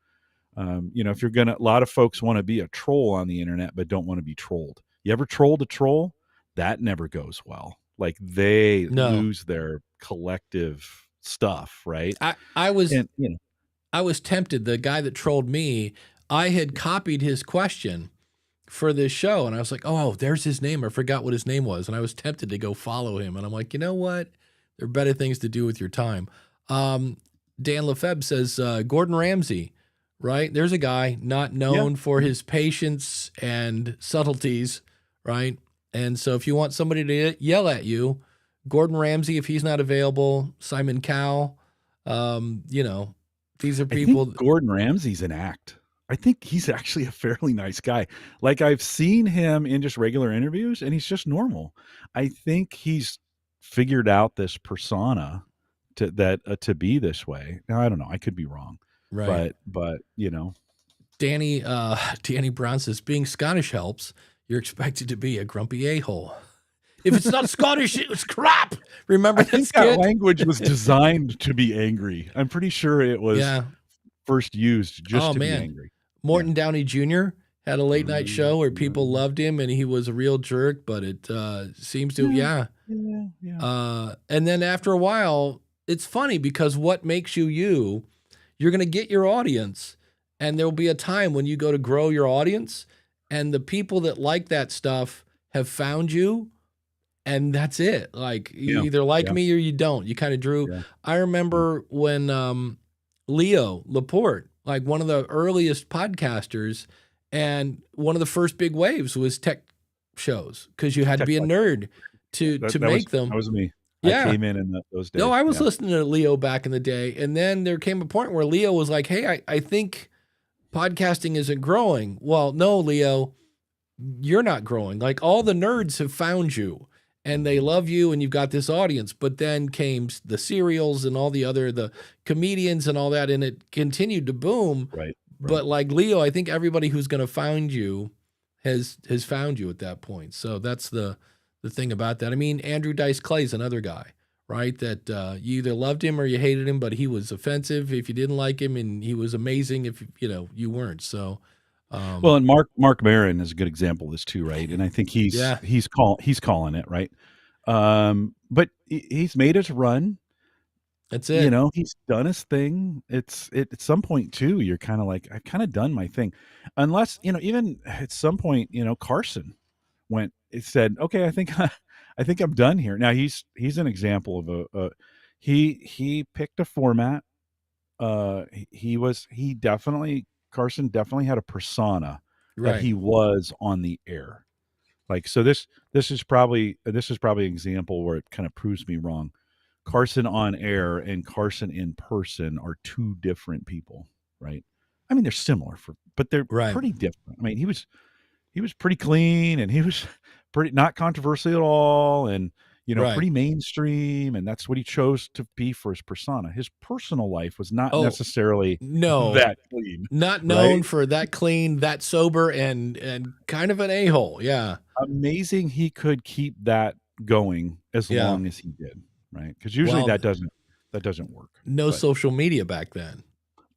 [SPEAKER 3] If you're a lot of folks want to be a troll on the internet, but don't want to be trolled. You ever trolled a troll? That never goes well. Like they lose their collective stuff, right?
[SPEAKER 1] I was tempted. The guy that trolled me, I had copied his question for this show, and I was like, oh, there's his name. I forgot what his name was, and I was tempted to go follow him. And I'm like, you know what? There are better things to do with your time. Dan Lefebvre says, Gordon Ramsay, right? There's a guy not known for his patience and subtleties, right? And so if you want somebody to yell at you, Gordon Ramsay, if he's not available, Simon Cowell, these are people.
[SPEAKER 3] I think Gordon Ramsay's an act. I think he's actually a fairly nice guy. Like I've seen him in just regular interviews and he's just normal. I think he's figured out this persona to be this way. Now, I don't know. I could be wrong.
[SPEAKER 1] Right.
[SPEAKER 3] But
[SPEAKER 1] Danny Brown says, being Scottish helps. You're expected to be a grumpy a-hole. If it's not Scottish, it's crap. Remember
[SPEAKER 3] that language was designed to be angry. I'm pretty sure it was first used just to be angry.
[SPEAKER 1] Morton Downey Jr. had a late night show where people loved him and he was a real jerk, but it seems to, and then after a while, it's funny because what makes you're going to get your audience, and there'll be a time when you go to grow your audience, and the people that like that stuff have found you. And that's it. Like you either like me or you don't. You kind of drew. Yeah. I remember when Leo Laporte, like one of the earliest podcasters, and one of the first big waves was tech shows because you had to be a nerd to make them.
[SPEAKER 3] That was me.
[SPEAKER 1] Yeah.
[SPEAKER 3] I came in those days.
[SPEAKER 1] No, I was listening to Leo back in the day. And then there came a point where Leo was like, hey, I think podcasting isn't growing. Well, no, Leo, you're not growing. Like all the nerds have found you. And they love you, and you've got this audience. But then came the serials and all the comedians and all that, and it continued to boom.
[SPEAKER 3] Right.
[SPEAKER 1] But like Leo, I think everybody who's going to find you has found you at that point. So that's the thing about that. I mean, Andrew Dice Clay's another guy, right? That you either loved him or you hated him, but he was offensive if you didn't like him, and he was amazing if you weren't. So.
[SPEAKER 3] Well, and Mark Maron is a good example of this too, right? And I think he's calling it, right? But he's made his run.
[SPEAKER 1] That's it.
[SPEAKER 3] He's done his thing. It's at some point too, you're kind of like, I've kind of done my thing, unless even at some point, Carson said, okay, I think I'm done here. Now he's an example of he picked a format. Carson definitely had a persona that he was on the air. Like, so this is probably an example where it kind of proves me wrong. Carson on air and Carson in person are two different people, right? I mean, they're similar but they're
[SPEAKER 1] Right.
[SPEAKER 3] pretty different. I mean, he was pretty clean, and he was pretty not controversial at all, and
[SPEAKER 1] Right.
[SPEAKER 3] pretty mainstream, and that's what he chose to be for his persona. His personal life was not
[SPEAKER 1] Oh,
[SPEAKER 3] necessarily
[SPEAKER 1] no.
[SPEAKER 3] that clean,
[SPEAKER 1] Not known
[SPEAKER 3] right?
[SPEAKER 1] for that clean, that sober, and kind of an a-hole. Yeah.
[SPEAKER 3] Amazing he could keep that going as
[SPEAKER 1] Yeah.
[SPEAKER 3] long as he did, right? Because usually
[SPEAKER 1] Well,
[SPEAKER 3] that doesn't work.
[SPEAKER 1] no
[SPEAKER 3] But
[SPEAKER 1] social media back then.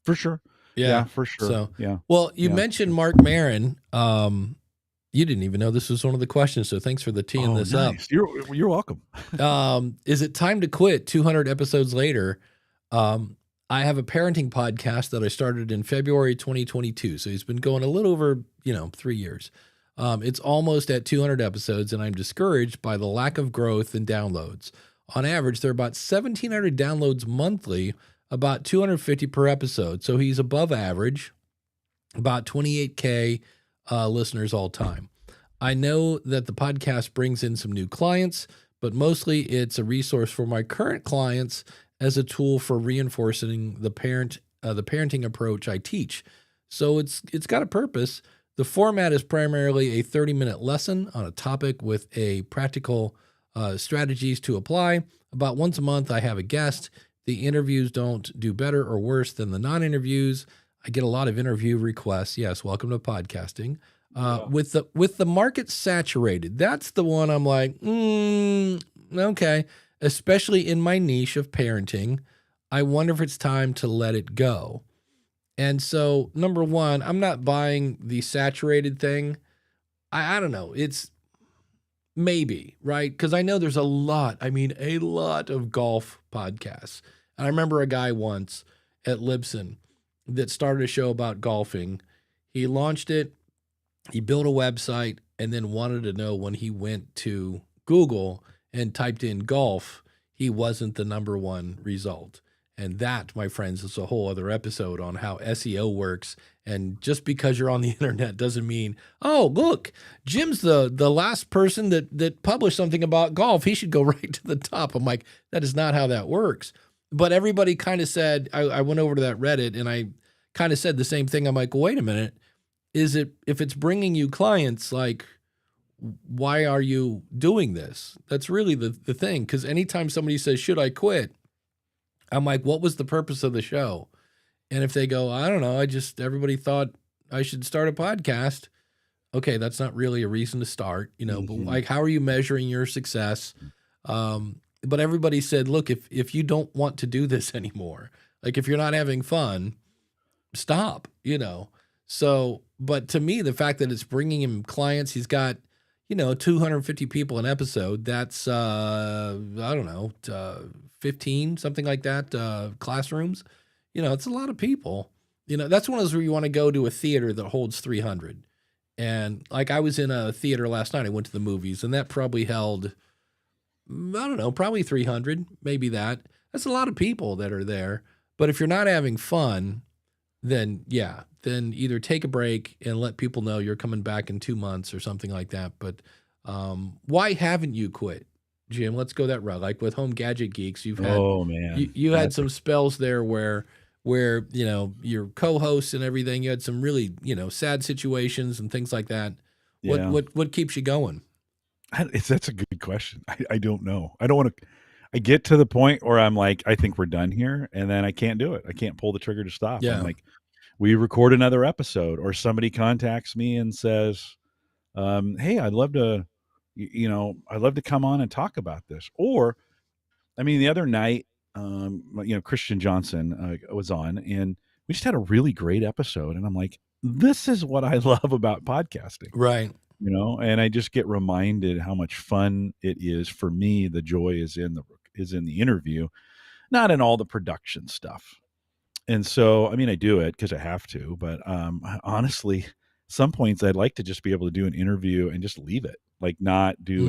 [SPEAKER 3] for sure.
[SPEAKER 1] Yeah.
[SPEAKER 3] Yeah, for sure.
[SPEAKER 1] So,
[SPEAKER 3] Yeah.
[SPEAKER 1] well, you
[SPEAKER 3] Yeah.
[SPEAKER 1] mentioned Mark Maron. You didn't even know this was one of the questions, so thanks for the teeing
[SPEAKER 3] Oh,
[SPEAKER 1] this up.
[SPEAKER 3] nice. You're welcome.
[SPEAKER 1] Is it time to quit 200 episodes later? I have a parenting podcast that I started in February 2022. So he's been going a little over, 3 years. It's almost at 200 episodes, and I'm discouraged by the lack of growth and downloads. On average, there are about 1,700 downloads monthly, about 250 per episode. So he's above average, about 28K listeners all time. I know that the podcast brings in some new clients, but mostly it's a resource for my current clients as a tool for reinforcing the parenting approach I teach. So it's got a purpose. The format is primarily a 30-minute lesson on a topic with a practical strategies to apply. About once a month, I have a guest. The interviews don't do better or worse than the non-interviews. I get a lot of interview requests. Yes, welcome to podcasting. With the market saturated, that's the one I'm like, okay. Especially in my niche of parenting, I wonder if it's time to let it go. And so, number one, I'm not buying the saturated thing. I don't know. It's maybe, right? Because I know there's a lot of golf podcasts. And I remember a guy once at Libsyn that started a show about golfing. He launched it, he built a website, and then wanted to know when he went to Google and typed in golf, he wasn't the number one result. And that, my friends, is a whole other episode on how SEO works. And just because you're on the internet doesn't mean, oh, look, Jim's the last person that published something about golf. He should go right to the top. I'm like, that is not how that works. But everybody kind of said, I went over to that Reddit and I kind of said the same thing. I'm like, well, wait a minute. If it's bringing you clients, like, why are you doing this? That's really the thing. Because anytime somebody says, should I quit? I'm like, what was the purpose of the show? And if they go, I don't know, everybody thought I should start a podcast. Okay, that's not really a reason to start, but like, how are you measuring your success? But everybody said, look, if you don't want to do this anymore, like if you're not having fun, stop, So, but to me, the fact that it's bringing him clients, he's got, 250 people an episode. That's, I don't know, 15, something like that, classrooms. It's a lot of people. That's one of those where you want to go to a theater that holds 300. And like I was in a theater last night, I went to the movies, and that probably held, I don't know, probably 300, maybe that. That's a lot of people that are there. But if you're not having fun, then either take a break and let people know you're coming back in 2 months or something like that. But why haven't you quit, Jim? Let's go that route. Like with Home Gadget Geeks, you've had you had some spells there where your co-hosts and everything, you had some really sad situations and things like that.
[SPEAKER 3] Yeah.
[SPEAKER 1] What keeps you going?
[SPEAKER 3] That's a good question. I don't know. I don't want to. I get to the point where I'm like, I think we're done here, and then I can't do it. I can't pull the trigger to stop.
[SPEAKER 1] Yeah.
[SPEAKER 3] I'm like, we record another episode, or somebody contacts me and says, "Hey, I'd love to, I'd love to come on and talk about this." Or, I mean, the other night, Christian Johnson was on, and we just had a really great episode, and I'm like, this is what I love about podcasting.
[SPEAKER 1] Right.
[SPEAKER 3] And I just get reminded how much fun it is for me. The joy is in the interview, not in all the production stuff. And so, I mean, I do it because I have to, but honestly, some points I'd like to just be able to do an interview and just leave it, like not do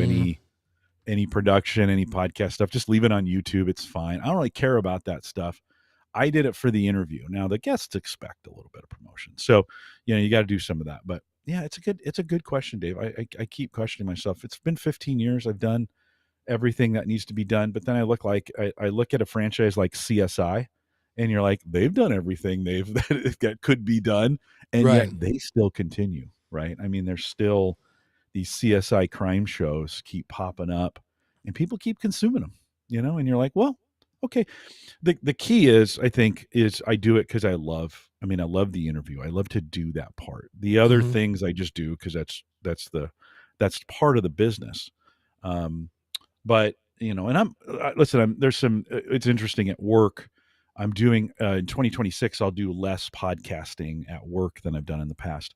[SPEAKER 3] any production, any podcast stuff, just leave it on YouTube. It's fine. I don't really care about that stuff. I did it for the interview. Now the guests expect a little bit of promotion. So, you got to do some of that, but yeah, it's a good question, Dave. I keep questioning myself. It's been 15 years. I've done everything that needs to be done, but then I look at a franchise like CSI, and you're like, they've done everything that could be done, and
[SPEAKER 1] Right.
[SPEAKER 3] yet they still continue, right? I mean, there's still these CSI crime shows keep popping up, and people keep consuming them, and you're like, well, okay. The key is, I think, is I do it because I love the interview. I love to do that part. The other
[SPEAKER 1] Mhm.
[SPEAKER 3] things I just do because that's part of the business. But and there's some. It's interesting at work. I'm doing in 2026. I'll do less podcasting at work than I've done in the past.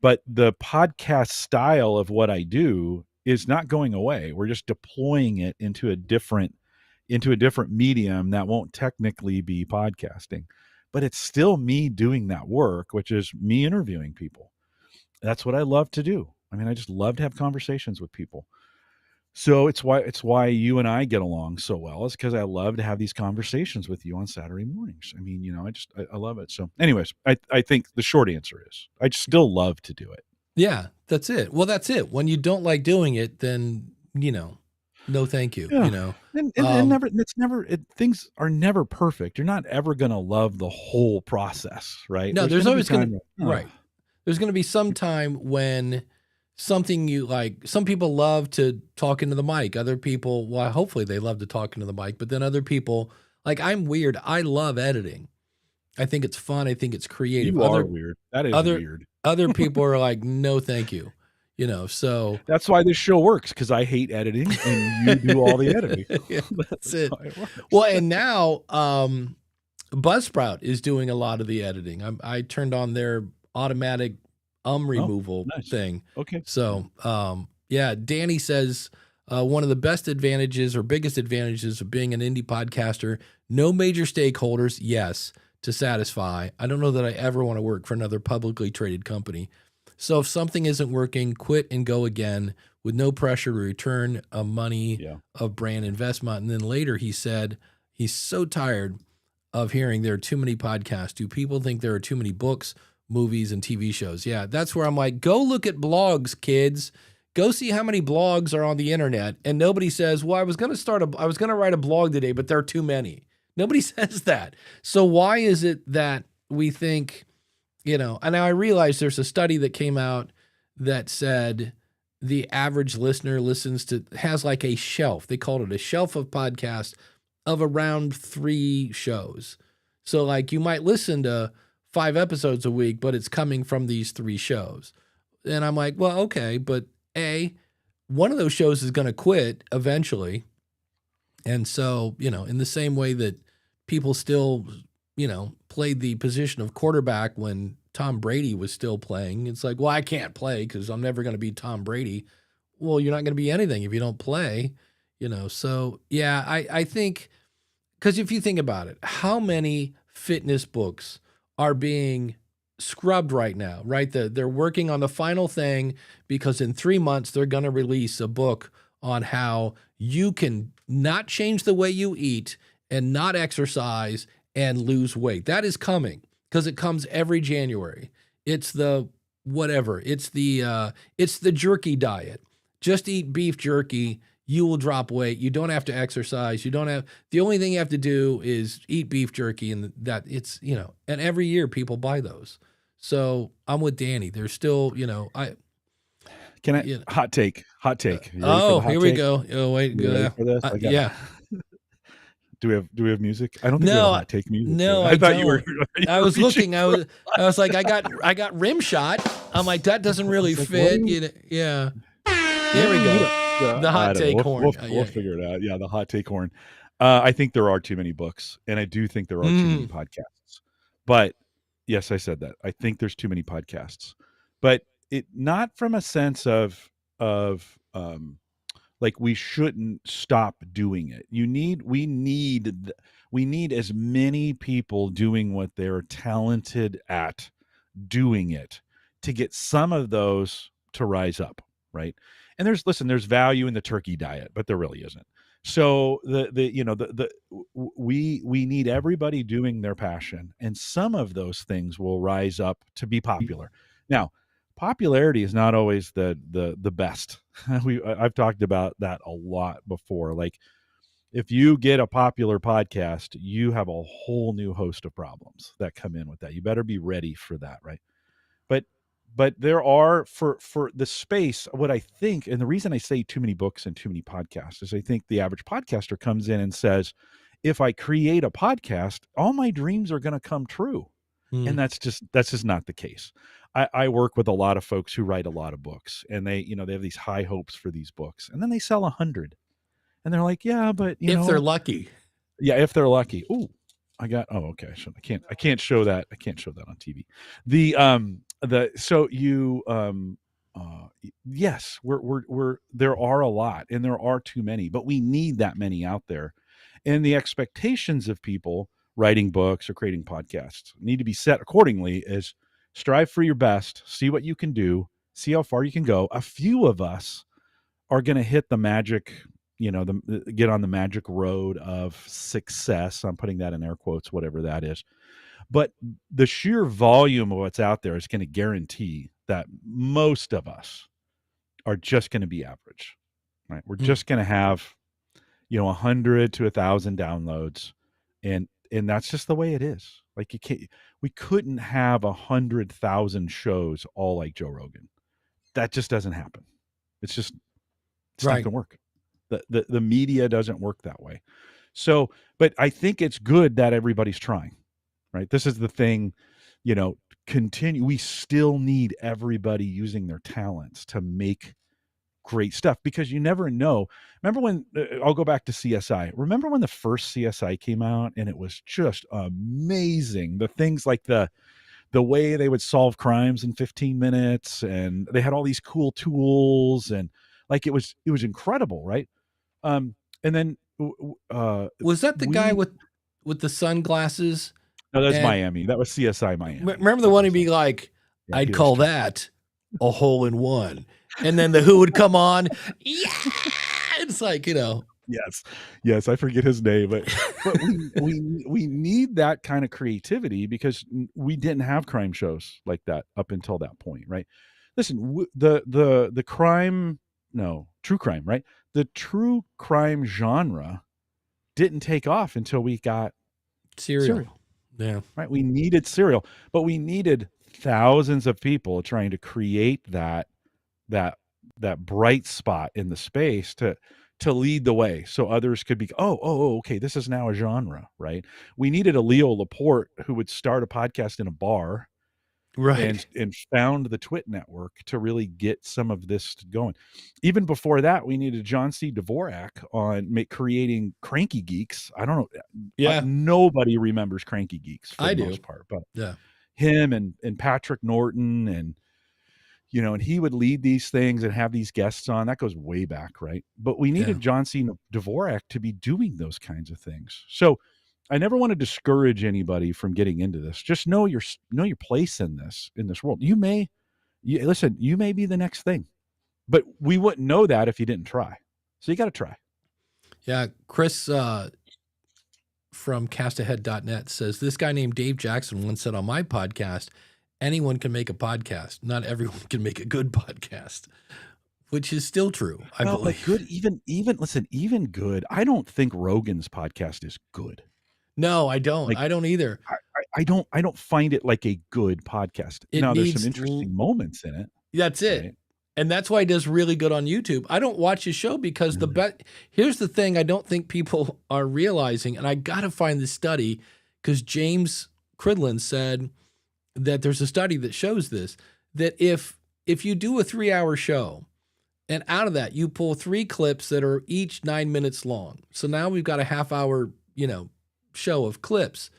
[SPEAKER 3] But the podcast style of what I do is not going away. We're just deploying it into a different medium that won't technically be podcasting, but it's still me doing that work, which is me interviewing people. That's what I love to do. I mean, I just love to have conversations with people. So it's why you and I get along so well, is because I love to have these conversations with you on Saturday mornings. I mean, I love it. So anyways, I think the short answer is I still love to do it.
[SPEAKER 1] Yeah, that's it. Well, that's it. When you don't like doing it, then, no thank you,
[SPEAKER 3] Yeah. And things are never perfect. You're not ever going to love the whole process, right?
[SPEAKER 1] No, there's
[SPEAKER 3] gonna be
[SPEAKER 1] always going
[SPEAKER 3] time
[SPEAKER 1] to, right. There's going to be some time when something you like, some people love to talk into the mic. Other people, well, hopefully they love to talk into the mic, but then other people, like I'm weird. I love editing. I think it's fun. I think it's creative.
[SPEAKER 3] You are weird. That is weird.
[SPEAKER 1] Other people are like, no, thank you. So
[SPEAKER 3] that's why this show works, because I hate editing and you do all the editing.
[SPEAKER 1] Yeah, that's it. Well, and now Buzzsprout is doing a lot of the editing. I turned on their automatic removal thing.
[SPEAKER 3] Okay.
[SPEAKER 1] So, yeah, Danny says one of the best advantages or biggest advantages of being an indie podcaster, no major stakeholders, yes, to satisfy. I don't know that I ever want to work for another publicly traded company. So if something isn't working, quit and go again with no pressure to return money of brand investment. And then later he said he's so tired of hearing there are too many podcasts. Do people think there are too many books, movies, and TV shows? Yeah, that's where I'm like, go look at blogs, kids. Go see how many blogs are on the internet. And nobody says, well, I was going to write a blog today, but there are too many. Nobody says that. So why is it that we think, and I realize there's a study that came out that said the average listener has like a shelf. They called it a shelf of podcasts of around 3 shows. So like you might listen to 5 episodes a week, but it's coming from these 3 shows. And I'm like, well, okay, but one of those shows is going to quit eventually. And so, in the same way that people still, played the position of quarterback when Tom Brady was still playing, it's like, well, I can't play because I'm never going to be Tom Brady. Well, you're not going to be anything if you don't play, So, yeah, I think, because if you think about it, how many fitness books are being scrubbed right now, right? They're working on the final thing because in 3 months, they're going to release a book on how you can not change the way you eat and not exercise and lose weight. That is coming because it comes every January. It's the whatever. It's the jerky diet. Just eat beef jerky. You will drop weight. You don't have to exercise. The only thing you have to do is eat beef jerky, and that it's, and every year people buy those. So I'm with Danny. There's still,
[SPEAKER 3] hot take.
[SPEAKER 1] Here we go. Oh, wait,
[SPEAKER 3] good. For this?
[SPEAKER 1] Yeah.
[SPEAKER 3] Do we have music? I don't think we have hot take music.
[SPEAKER 1] No, I thought you were. I was looking. I was like, I got rim shot. I'm like, that doesn't really fit. Yeah. Here we go. The hot take horn.
[SPEAKER 3] We'll figure it out. Yeah, the hot take horn. I think there are too many books, and I do think there are too many podcasts. But yes, I said that. I think there's too many podcasts, but it not from a sense of like we shouldn't stop doing it. We need as many people doing what they're talented at doing it to get some of those to rise up, right? And there's value in the turkey diet, but there really isn't. So we need everybody doing their passion, and some of those things will rise up to be popular. Now, popularity is not always the best. I've talked about that a lot before. Like If you get a popular podcast, you have a whole new host of problems that come in with that. You better be ready for that, right? But there are for the space, what I think, and the reason I say too many books and too many podcasts is I think the average podcaster comes in and says, if I create a podcast, all my dreams are going to come true. And that's just not the case. I work with a lot of folks who write a lot of books, and they have these high hopes for these books, and then they sell 100, and they're like, yeah, but
[SPEAKER 1] if they're lucky.
[SPEAKER 3] Yeah, if they're lucky. Ooh, okay. I can't show that. I can't show that on TV. Yes, we're there are a lot, and there are too many, but we need that many out there. And the expectations of people writing books or creating podcasts need to be set accordingly, as strive for your best, see what you can do, see how far you can go. A few of us are going to hit the magic, get on the magic road of success. I'm putting that in air quotes, whatever that is. But the sheer volume of what's out there is going to guarantee that most of us are just going to be average, right? We're just going to have, 100 to 1,000 downloads, and that's just the way it is. Like we couldn't have 100,000 shows all like Joe Rogan. That just doesn't happen. It's not going to work. The media doesn't work that way. So, but I think it's good that everybody's trying, right? This is the thing, continue. We still need everybody using their talents to make great stuff, because you never know. Remember when I'll go back to CSI. Remember when the first CSI came out, and it was just amazing. The things like the way they would solve crimes in 15 minutes, and they had all these cool tools, and like it was incredible, right? And then
[SPEAKER 1] was that the guy with the sunglasses?
[SPEAKER 3] No, that's Miami. That was CSI Miami.
[SPEAKER 1] Remember the one he'd be like, yeah, I'd call that a hole in one. And then the Who would come on. Yeah. It's like,
[SPEAKER 3] Yes, I forget his name, but we need that kind of creativity, because we didn't have crime shows like that up until that point, right? Listen, the true crime, right? The true crime genre didn't take off until we got serial.
[SPEAKER 1] Yeah.
[SPEAKER 3] Right. We needed serial, but we needed thousands of people trying to create that bright spot in the space to lead the way, so others could be, okay, this is now a genre, right? We needed a Leo Laporte who would start a podcast in a bar,
[SPEAKER 1] right,
[SPEAKER 3] and found the Twit network to really get some of this going. Even before that, we needed John C. Dvorak on creating Cranky Geeks. I don't know.
[SPEAKER 1] Yeah.
[SPEAKER 3] Nobody remembers Cranky Geeks for the most part, but
[SPEAKER 1] yeah,
[SPEAKER 3] him and Patrick Norton, and and he would lead these things and have these guests on. That goes way back, right? But we needed John C. Dvorak to be doing those kinds of things. So I never want to discourage anybody from getting into this. Just know your place in this world. You may be the next thing, but we wouldn't know that if you didn't try. So you got to try.
[SPEAKER 1] Yeah. Chris from castahead.net says, this guy named Dave Jackson once said on my podcast, anyone can make a podcast. Not everyone can make a good podcast, which is still true. I believe.
[SPEAKER 3] But good, even good. I don't think Rogan's podcast is good.
[SPEAKER 1] No, I don't. I don't either.
[SPEAKER 3] I don't find it like a good podcast. There's some interesting moments in it.
[SPEAKER 1] That's it. Right? And that's why he does really good on YouTube. I don't watch his show because here's the thing I don't think people are realizing, and I got to find this study, because James Cridland said that there's a study that shows this, that if you do a 3-hour show, and out of that you pull 3 clips that are each 9 minutes long, so now we've got a half-hour, show of clips.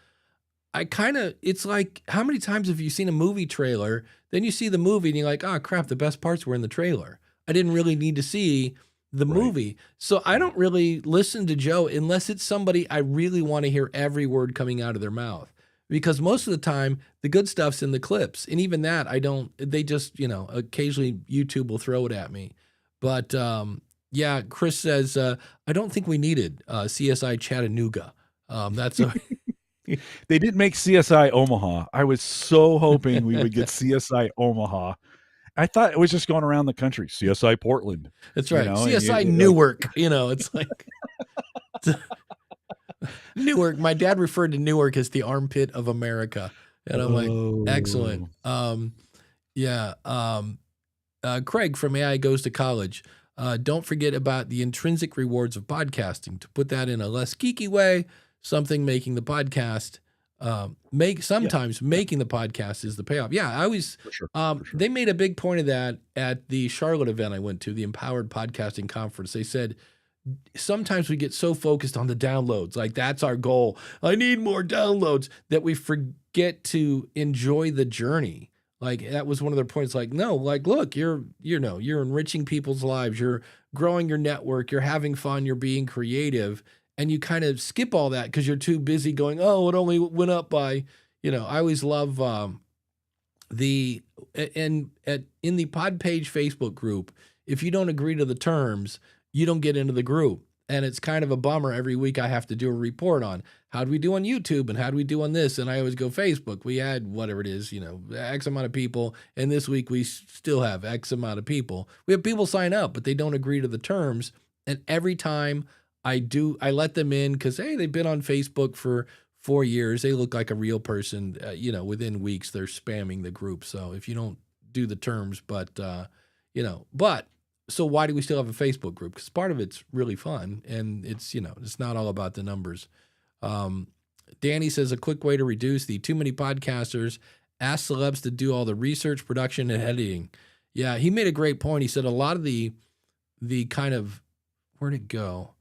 [SPEAKER 1] It's like, how many times have you seen a movie trailer, then you see the movie and you're like, oh crap, the best parts were in the trailer. I didn't really need to see the movie. So I don't really listen to Joe unless it's somebody I really want to hear every word coming out of their mouth, because most of the time the good stuff's in the clips. And even that, they just, occasionally YouTube will throw it at me. But yeah, Chris says, I don't think we needed CSI Chattanooga.
[SPEAKER 3] They didn't make CSI Omaha. I was so hoping we would get CSI Omaha. I thought it was just going around the country. CSI Portland.
[SPEAKER 1] That's right. CSI Newark. It's like Newark. My dad referred to Newark as the armpit of America, and I'm like, excellent.
[SPEAKER 3] Oh.
[SPEAKER 1] Yeah. Craig from AI Goes to College. Don't forget about the intrinsic rewards of podcasting. To put that in a less geeky way, something making the podcast making the podcast is the payoff. Yeah, I always
[SPEAKER 3] For sure.
[SPEAKER 1] they made a big point of that at the Charlotte event I went to, the Empowered Podcasting Conference. They said sometimes we get so focused on the downloads, like that's our goal. I need more downloads, that we forget to enjoy the journey. Like that was one of their points. Like, no, like, look, you're enriching people's lives. You're growing your network. You're having fun. You're being creative. And you kind of skip all that because you're too busy going, oh, it only went up by, I always love in the Podpage Facebook group, if you don't agree to the terms, you don't get into the group. And it's kind of a bummer. Every week I have to do a report on how do we do on YouTube and how do we do on this. And I always go, Facebook, we had whatever it is, X amount of people. And this week we still have X amount of people. We have people sign up, but they don't agree to the terms. And every time I let them in because, hey, they've been on Facebook for 4 years. They look like a real person. Within weeks, they're spamming the group. So if you don't do the terms, so why do we still have a Facebook group? Because part of it's really fun, and it's not all about the numbers. Danny says a quick way to reduce the too many podcasters: ask celebs to do all the research, production, and editing. Yeah, he made a great point. He said a lot of the kind of, where'd it go?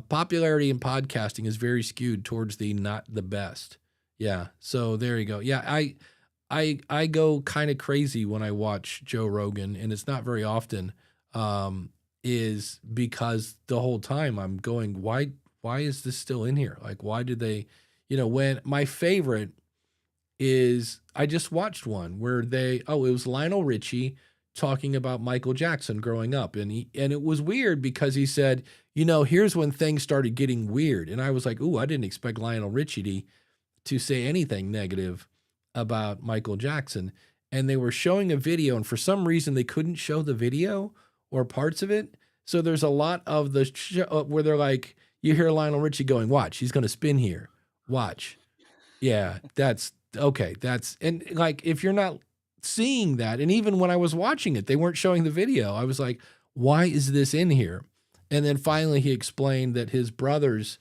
[SPEAKER 1] Popularity in podcasting is very skewed towards the not the best. Yeah, so there you go. Yeah, I go kind of crazy when I watch Joe Rogan, and it's not very often. Is because the whole time I'm going, why is this still in here? Like, why did they, when my favorite is, I just watched one where it was Lionel Richie talking about Michael Jackson growing up. And it was weird because he said, here's when things started getting weird. And I was like, ooh, I didn't expect Lionel Richie to say anything negative about Michael Jackson. And they were showing a video, and for some reason they couldn't show the video or parts of it. So there's a lot of the show where they're like, you hear Lionel Richie going, watch, he's going to spin here. Watch. Yeah, that's okay. And like, if you're not seeing that, and even when I was watching it, they weren't showing the video. I was like, why is this in here? And then finally he explained that his brothers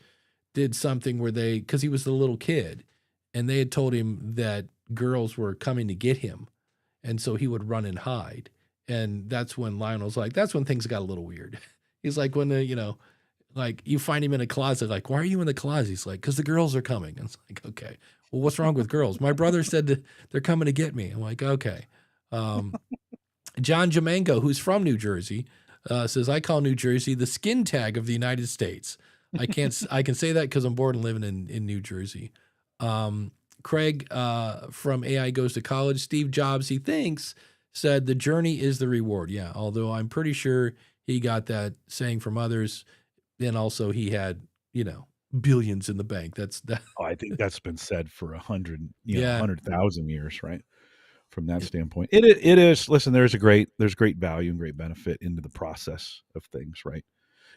[SPEAKER 1] did something where because he was the little kid, and they had told him that girls were coming to get him. And so he would run and hide. And that's when Lionel's like, that's when things got a little weird. He's like, when like you find him in a closet, like, why are you in the closet? He's like, because the girls are coming. And it's like, okay, well, what's wrong with girls? My brother said they're coming to get me. I'm like, okay. John Jamango, who's from New Jersey, says, I call New Jersey the skin tag of the United States. I can say that because I'm born and living in New Jersey. Craig from AI Goes to College, Steve Jobs, he thinks, said the journey is the reward. Yeah, although I'm pretty sure he got that saying from others. And also he had, billions in the bank. That's that.
[SPEAKER 3] Oh, I think that's been said for 100,000 years, right? From that standpoint, it is. Listen, there's great value and great benefit into the process of things, right?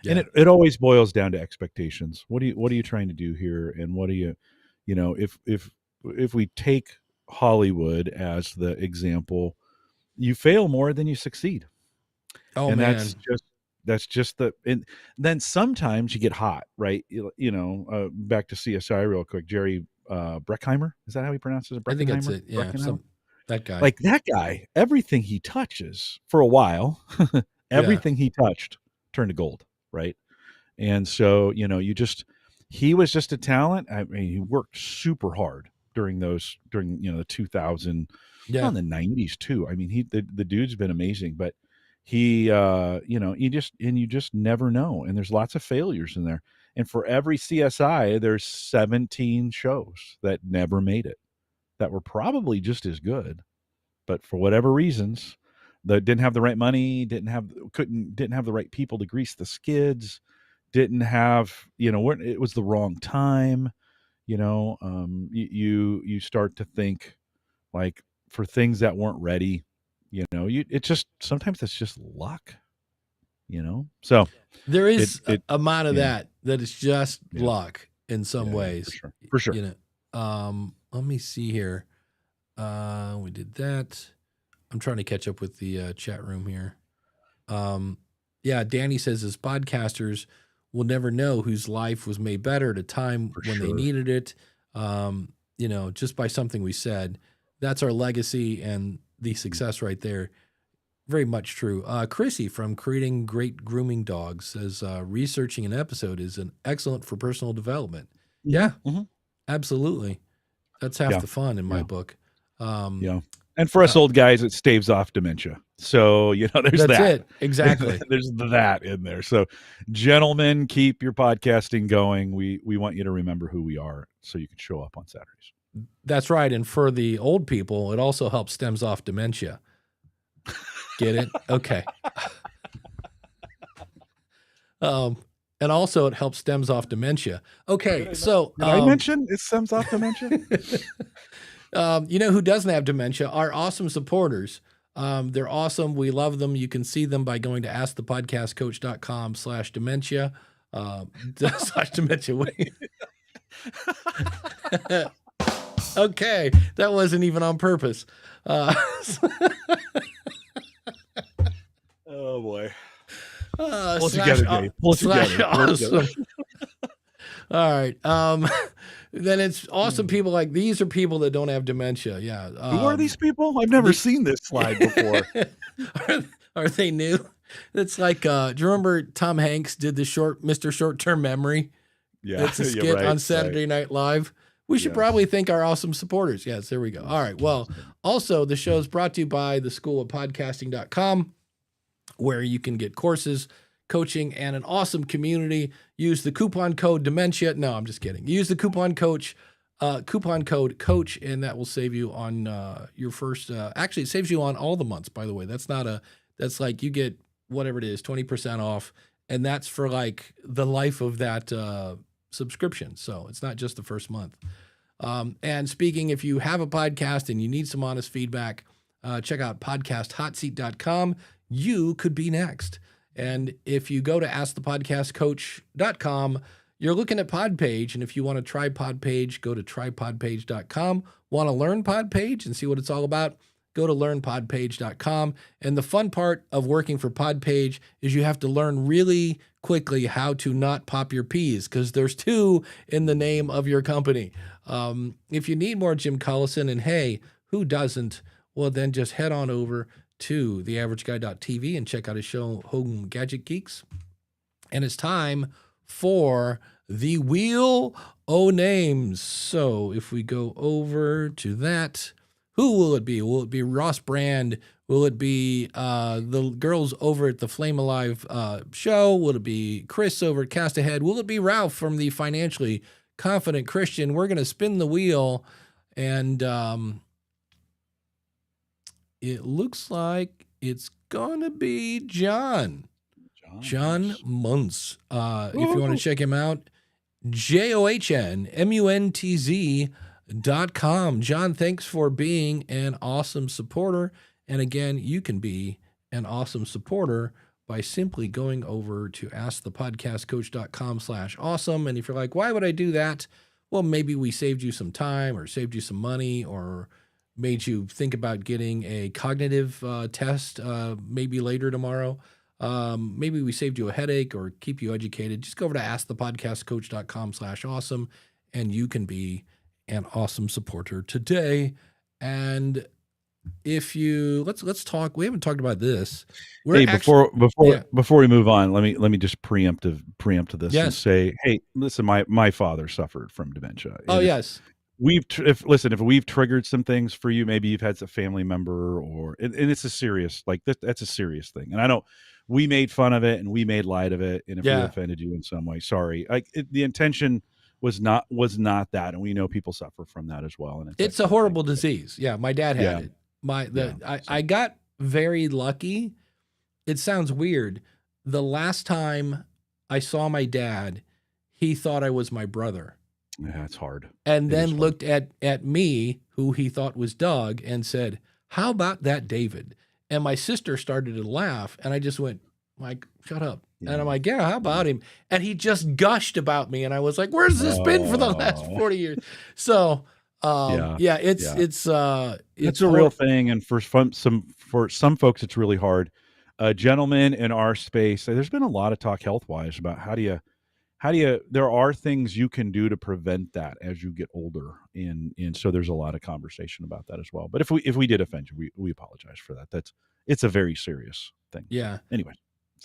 [SPEAKER 3] Yeah. And it always boils down to expectations. What are you trying to do here? And what do you, if we take Hollywood as the example, you fail more than you succeed.
[SPEAKER 1] Oh,
[SPEAKER 3] and
[SPEAKER 1] man.
[SPEAKER 3] That's just and then sometimes you get hot, right? Back to CSI real quick. Jerry Bruckheimer, is that how he pronounces it?
[SPEAKER 1] I think that's it. Yeah, that guy.
[SPEAKER 3] Like that guy, everything he touches for a while, everything he touched turned to gold, right? And so he was just a talent. I mean, he worked super hard during the 2000, in the 90s too. I mean, the dude's been amazing, but he, you just never know. And there's lots of failures in there. And for every CSI, there's 17 shows that never made it, that were probably just as good, but for whatever reasons, that didn't have the right money, didn't have the right people to grease the skids, didn't have, it was the wrong time. You start to think, like, for things that weren't ready, it's just, sometimes it's just luck, so
[SPEAKER 1] there is a amount of that that it's just
[SPEAKER 3] Yeah.
[SPEAKER 1] luck in some
[SPEAKER 3] Yeah,
[SPEAKER 1] ways.
[SPEAKER 3] for sure.
[SPEAKER 1] You know, let me see here. We did that. I'm trying to catch up with the chat room here. Yeah, Danny says as podcasters, we'll never know whose life was made better at a time
[SPEAKER 3] For
[SPEAKER 1] when they
[SPEAKER 3] sure.
[SPEAKER 1] needed it. You know, just by something we said. That's our legacy and the success right there. Very much true. Chrissy from Creating Great Grooming Dogs says researching an episode is an excellent for personal development. Yeah,
[SPEAKER 3] Mhm.
[SPEAKER 1] absolutely. That's half
[SPEAKER 3] Yeah.
[SPEAKER 1] the fun in my
[SPEAKER 3] Yeah.
[SPEAKER 1] book.
[SPEAKER 3] Yeah. And for us old guys, it staves off dementia. So, you know, there's
[SPEAKER 1] That's
[SPEAKER 3] that.
[SPEAKER 1] it. Exactly.
[SPEAKER 3] There's that in there. So, gentlemen, keep your podcasting going. We want you to remember who we are so you can show up on Saturdays.
[SPEAKER 1] That's right. And for the old people, it also helps stems off dementia. Get it? Okay. And also it helps stems off dementia. Okay. So
[SPEAKER 3] Did I mention it stems off dementia?
[SPEAKER 1] you know who doesn't have dementia? Our awesome supporters. They're awesome. We love them. You can see them by going to askthepodcastcoach.com/dementia. /dementia. Okay. That wasn't even on purpose.
[SPEAKER 3] Oh boy.
[SPEAKER 1] Pull
[SPEAKER 3] it together, Dave. Pull it together.
[SPEAKER 1] Awesome. All right. Then it's awesome people like these are people that don't have dementia. Yeah.
[SPEAKER 3] Who are these people? I've never seen this slide before.
[SPEAKER 1] Are they new? It's like, do you remember Tom Hanks did the Mr. Short-Term Memory?
[SPEAKER 3] Yeah.
[SPEAKER 1] It's a skit on Saturday Night Live. We should probably thank our awesome supporters. Yes, there we go. All right. Well, also the show is brought to you by the School of Podcasting.com, where you can get courses, coaching, and an awesome community. Use the coupon code Dementia. No, I'm just kidding. Use the coupon code Coach, and that will save you on your first. Actually, it saves you on all the months. By the way, that's like you get whatever it is, 20% off, and that's for like the life of that subscription. So it's not just the first month. And speaking, if you have a podcast and you need some honest feedback, check out podcasthotseat.com. You could be next. And if you go to askthepodcastcoach.com, you're looking at Podpage. And if you want to try Podpage, go to trypodpage.com. Want to learn Podpage and see what it's all about? Go to learnpodpage.com. And the fun part of working for Podpage is you have to learn really quickly how to not pop your peas, because there's two in the name of your company. If you need more Jim Collison, and hey, who doesn't? Well, then just head on over to theaverageguy.tv and check out his show, Home Gadget Geeks. And it's time for the Wheel O' Names. So if we go over to that, who will it be? Will it be Ross Brand? Will it be the girls over at the Flame Alive show? Will it be Chris over at Cast Ahead? Will it be Ralph from the Financially Confident Christian? We're going to spin the wheel, and it looks like it's going to be John Muntz. If you want to check him out, JOHNMUNTZ.com. John, thanks for being an awesome supporter. And again, you can be an awesome supporter by simply going over to askthepodcastcoach.com/awesome. And if you're like, why would I do that? Well, maybe we saved you some time or saved you some money or made you think about getting a cognitive test maybe later tomorrow. Maybe we saved you a headache or keep you educated. Just go over to askthepodcastcoach.com/awesome and you can be an awesome supporter today. And if you let's talk, we haven't talked about this.
[SPEAKER 3] Before we move on, let me just preempt to this and say, hey, listen, my father suffered from dementia.
[SPEAKER 1] Oh, yes.
[SPEAKER 3] If we've triggered some things for you, maybe you've had a family member and it's a serious, like that's a serious thing. And I know we made fun of it and we made light of it. And if we offended you in some way, sorry. The intention was not that. And we know people suffer from that as well. And
[SPEAKER 1] it's a horrible disease. Yeah. My dad had it. I got very lucky. It sounds weird. The last time I saw my dad, he thought I was my brother.
[SPEAKER 3] Yeah, it's hard.
[SPEAKER 1] And then looked at me, who he thought was Doug, and said, how about that, David? And my sister started to laugh, and I just went, I'm like, shut up.
[SPEAKER 3] Yeah.
[SPEAKER 1] And I'm like, yeah, how about him? And he just gushed about me. And I was like, where's this been for the last 40 years? So, it's
[SPEAKER 3] a real thing. And for some folks, it's really hard. Gentlemen in our space, there's been a lot of talk health wise about how do you, there are things you can do to prevent that as you get older. And so there's a lot of conversation about that as well. But if we did offend you, we apologize for that. It's a very serious thing.
[SPEAKER 1] Yeah.
[SPEAKER 3] Anyway.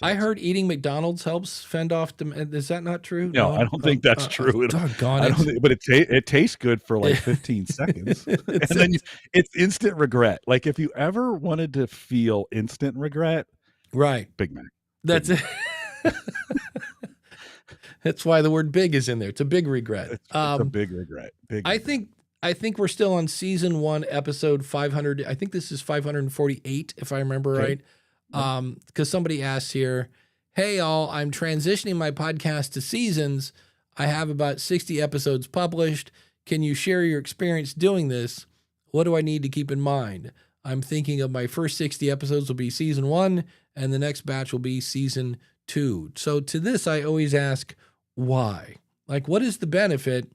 [SPEAKER 1] I heard eating McDonald's helps fend off. Is that not true?
[SPEAKER 3] No, I don't think that's true.
[SPEAKER 1] Doggone
[SPEAKER 3] I don't think, but it tastes good for like 15 seconds, and then it's instant regret. Like if you ever wanted to feel instant regret,
[SPEAKER 1] right?
[SPEAKER 3] Big Mac.
[SPEAKER 1] That's it. That's why the word "big" is in there. It's a big regret.
[SPEAKER 3] It's a big regret.
[SPEAKER 1] I think we're still on season 1, episode 500. I think this is 548, if I remember right. Because somebody asks here, hey, all, I'm transitioning my podcast to seasons. I have about 60 episodes published. Can you share your experience doing this? What do I need to keep in mind? I'm thinking of my first 60 episodes will be season 1, and the next batch will be season 2. So to this, I always ask, why? Like, what is the benefit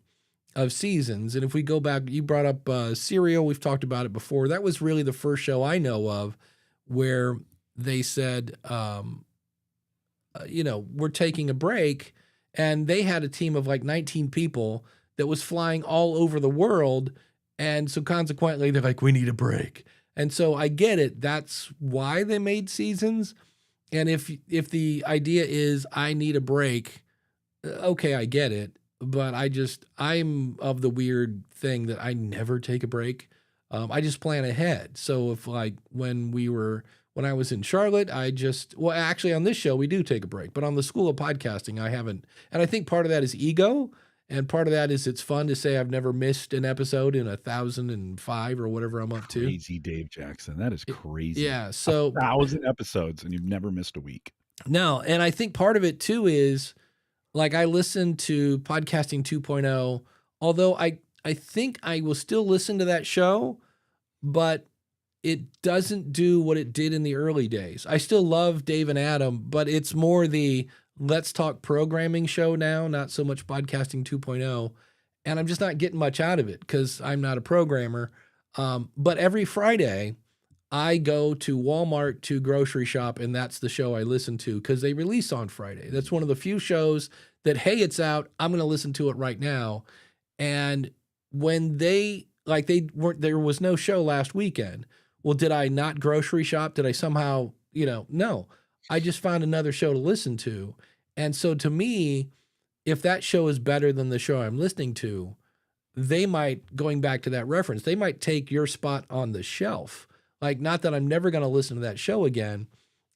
[SPEAKER 1] of seasons? And if we go back, you brought up Serial. We've talked about it before. That was really the first show I know of where they said, we're taking a break, and they had a team of like 19 people that was flying all over the world. And so consequently, they're like, we need a break. And so I get it. That's why they made seasons. And if the idea is I need a break, okay, I get it. But I'm of the weird thing that I never take a break. I just plan ahead. So if like when I was in Charlotte, actually on this show, we do take a break, but on the School of Podcasting, I haven't. And I think part of that is ego. And part of that is it's fun to say I've never missed an episode in 1,005 or whatever I'm up to.
[SPEAKER 3] Crazy, Dave Jackson. That is crazy.
[SPEAKER 1] Yeah. So
[SPEAKER 3] 1,000 episodes and you've never missed a week.
[SPEAKER 1] No. And I think part of it too is like I listen to Podcasting 2.0, although I think I will still listen to that show, but it doesn't do what it did in the early days. I still love Dave and Adam, but it's more the Let's Talk programming show now, not so much Podcasting 2.0. And I'm just not getting much out of it because I'm not a programmer. But every Friday, I go to Walmart to grocery shop, and that's the show I listen to because they release on Friday. That's one of the few shows that, hey, it's out. I'm going to listen to it right now. And when there was no show last weekend. Well, did I not grocery shop? Did I somehow, no, I just found another show to listen to. And so to me, if that show is better than the show I'm listening to, they might, going back to that reference, they might take your spot on the shelf. Like, not that I'm never going to listen to that show again,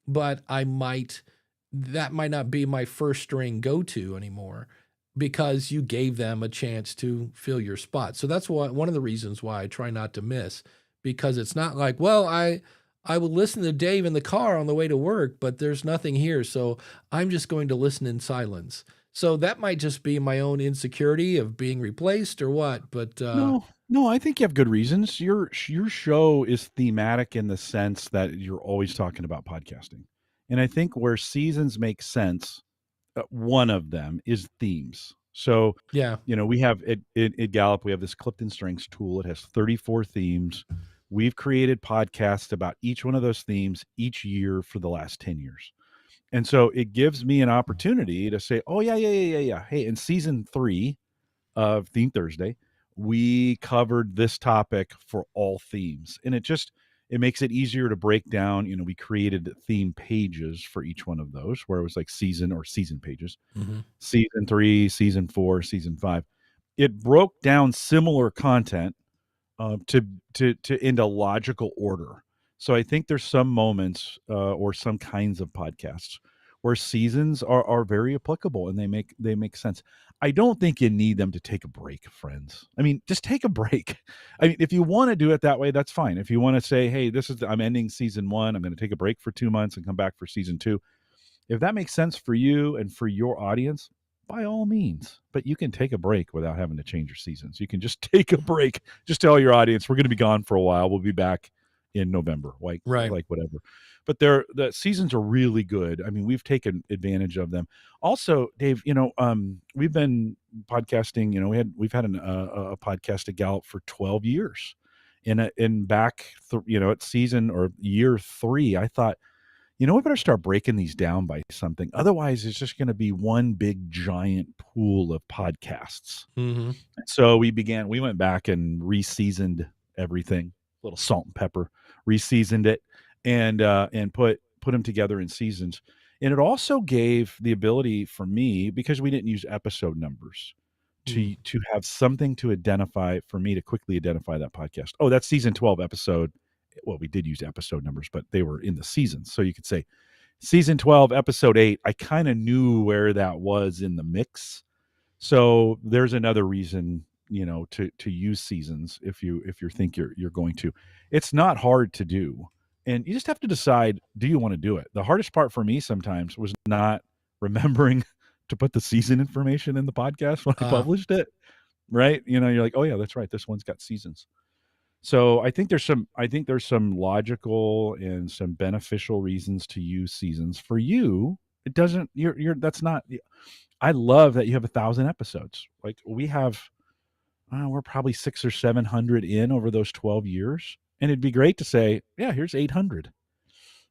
[SPEAKER 1] but that might not be my first string go-to anymore because you gave them a chance to fill your spot. So that's one of the reasons why I try not to miss. Because it's not like, well, I will listen to Dave in the car on the way to work, but there's nothing here. So I'm just going to listen in silence. So that might just be my own insecurity of being replaced or what. But
[SPEAKER 3] no, I think you have good reasons. Your show is thematic in the sense that you're always talking about podcasting. And I think where seasons make sense, one of them is themes. So,
[SPEAKER 1] yeah,
[SPEAKER 3] we have at Gallup, we have this Clifton Strengths tool. It has 34 themes. We've created podcasts about each one of those themes each year for the last 10 years. And so it gives me an opportunity to say, oh, yeah. Hey, in season 3 of Theme Thursday, we covered this topic for all themes. And it makes it easier to break down. We created theme pages for each one of those where it was like season pages, season 3, season 4, season 5. It broke down similar content into logical order. So I think there's some moments or some kinds of podcasts where seasons are very applicable and they make sense. I don't think you need them to take a break, friends. I mean, just take a break. I mean, if you want to do it that way, that's fine. If you want to say, hey, I'm ending season 1, I'm going to take a break for 2 months and come back for season 2. If that makes sense for you and for your audience, by all means. But you can take a break without having to change your seasons. You can just take a break. Just tell your audience, we're going to be gone for a while. We'll be back in November,
[SPEAKER 1] Right.
[SPEAKER 3] like whatever. But the seasons are really good. I mean, we've taken advantage of them. Also, Dave, we've been podcasting. We've had a podcast at Gallup for 12 years. In back, at season or year 3, I thought, we better start breaking these down by something. Otherwise, it's just going to be one big giant pool of podcasts.
[SPEAKER 1] Mm-hmm.
[SPEAKER 3] So we went back and re-seasoned everything, a little salt and pepper, re-seasoned it, and put them together in seasons. And it also gave the ability for me, because we didn't use episode numbers, to have something to identify, for me to quickly identify that podcast. Oh, that's season 12 episode. Well, we did use episode numbers, but they were in the seasons. So you could say season 12, episode 8. I kind of knew where that was in the mix. So there's another reason, to use seasons if you think you're going to. It's not hard to do. And you just have to decide, do you want to do it? The hardest part for me sometimes was not remembering to put the season information in the podcast when I published it. Right? You're like, oh yeah, that's right. This one's got seasons. So I think there's some logical and some beneficial reasons to use seasons. For you, it doesn't. That's not. I love that you have 1,000 episodes. Like we have, we're probably 600 or 700 in over those 12 years, and it'd be great to say, yeah, here's 800.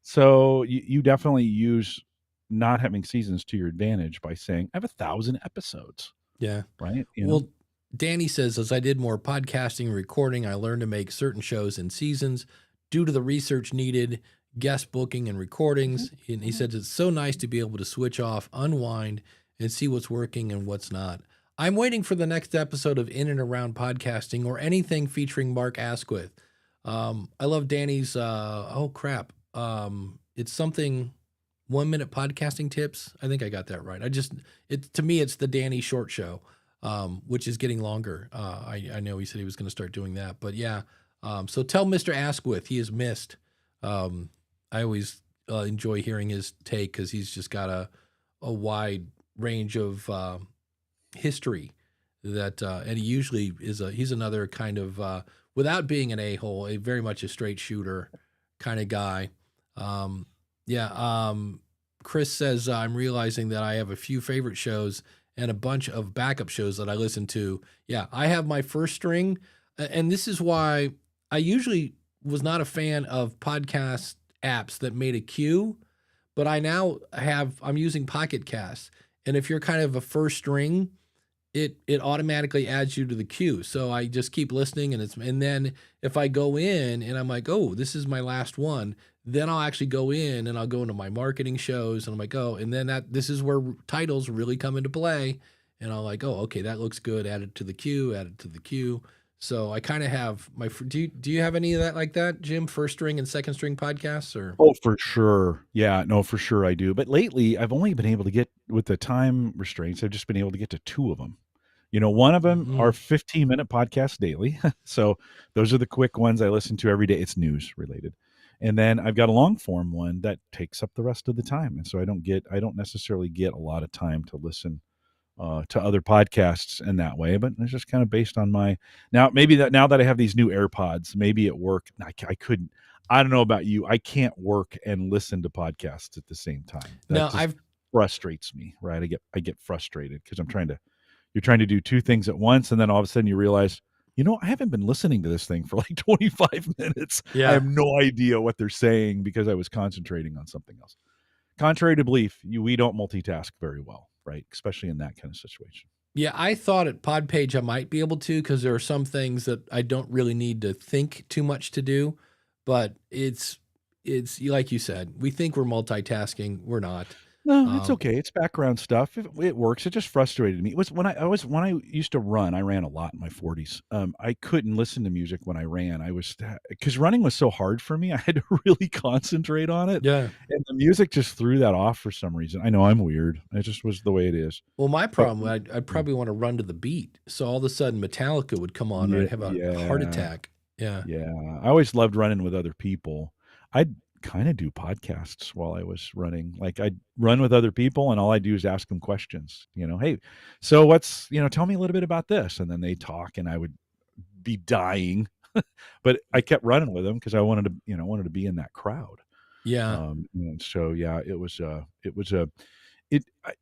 [SPEAKER 3] So you definitely use not having seasons to your advantage by saying, I have 1,000 episodes.
[SPEAKER 1] Yeah.
[SPEAKER 3] Right.
[SPEAKER 1] Well, Danny says, as I did more podcasting and recording, I learned to make certain shows in seasons due to the research needed, guest booking and recordings. And he says, it's so nice to be able to switch off, unwind, and see what's working and what's not. I'm waiting for the next episode of In and Around Podcasting or anything featuring Mark Asquith. I love Danny's, it's something 1 minute podcasting tips. I think I got that right. To me, it's the Danny Short Show. Which is getting longer. I know he said he was going to start doing that, but yeah. So tell Mr. Asquith he is missed. I always enjoy hearing his take because he's just got a wide range of history that, and he usually he's another kind of, without being an a-hole, very much a straight shooter kind of guy. Chris says, I'm realizing that I have a few favorite shows and a bunch of backup shows that I listen to. Yeah, I have my first string, and this is why I usually was not a fan of podcast apps that made a queue, but I'm using Pocket Cast, and if you're kind of a first string, it automatically adds you to the queue. So I just keep listening, and then if I go in and I'm like, oh, this is my last one, then I'll actually go in and I'll go into my marketing shows and I'm like, oh, and then this is where titles really come into play. And I'm like, oh, okay, that looks good. Add it to the queue. So I kind of have do you have any of that like that, Jim? First string and second string podcasts or?
[SPEAKER 3] Oh, for sure. Yeah, no, for sure I do. But lately I've only been able to get, with the time restraints, I've just been able to get to 2 of them. One of them are 15-minute podcasts daily. So those are the quick ones I listen to every day. It's news related. And then I've got a long form one that takes up the rest of the time. And so I don't necessarily get a lot of time to listen to other podcasts in that way, but it's just kind of based on now that I have these new AirPods, maybe at work, I don't know about you. I can't work and listen to podcasts at the same time. That frustrates me, right? I get frustrated because you're trying to do 2 things at once. And then all of a sudden you realize, I haven't been listening to this thing for like 25 minutes. Yeah. I have no idea what they're saying because I was concentrating on something else. Contrary to belief, we don't multitask very well, right? Especially in that kind of situation.
[SPEAKER 1] Yeah, I thought at Podpage I might be able to because there are some things that I don't really need to think too much to do. But it's like you said, we think we're multitasking. We're not.
[SPEAKER 3] No, it's okay. It's background stuff. It works. It just frustrated me. It was when I used to run. I ran a lot in my 40s. I couldn't listen to music when I ran. Because running was so hard for me. I had to really concentrate on it.
[SPEAKER 1] Yeah,
[SPEAKER 3] and the music just threw that off for some reason. I know I'm weird. It just was the way it is.
[SPEAKER 1] Well, my problem, I'd probably want to run to the beat. So all of a sudden, Metallica would come on, and I'd have a heart attack. Yeah,
[SPEAKER 3] yeah. I always loved running with other people. I'd kind of do podcasts while I was running. Like I'd run with other people and all I do is ask them questions, hey, so what's, tell me a little bit about this. And then they talk and I would be dying but I kept running with them because I wanted to, wanted to be in that crowd.
[SPEAKER 1] Yeah.
[SPEAKER 3] So yeah,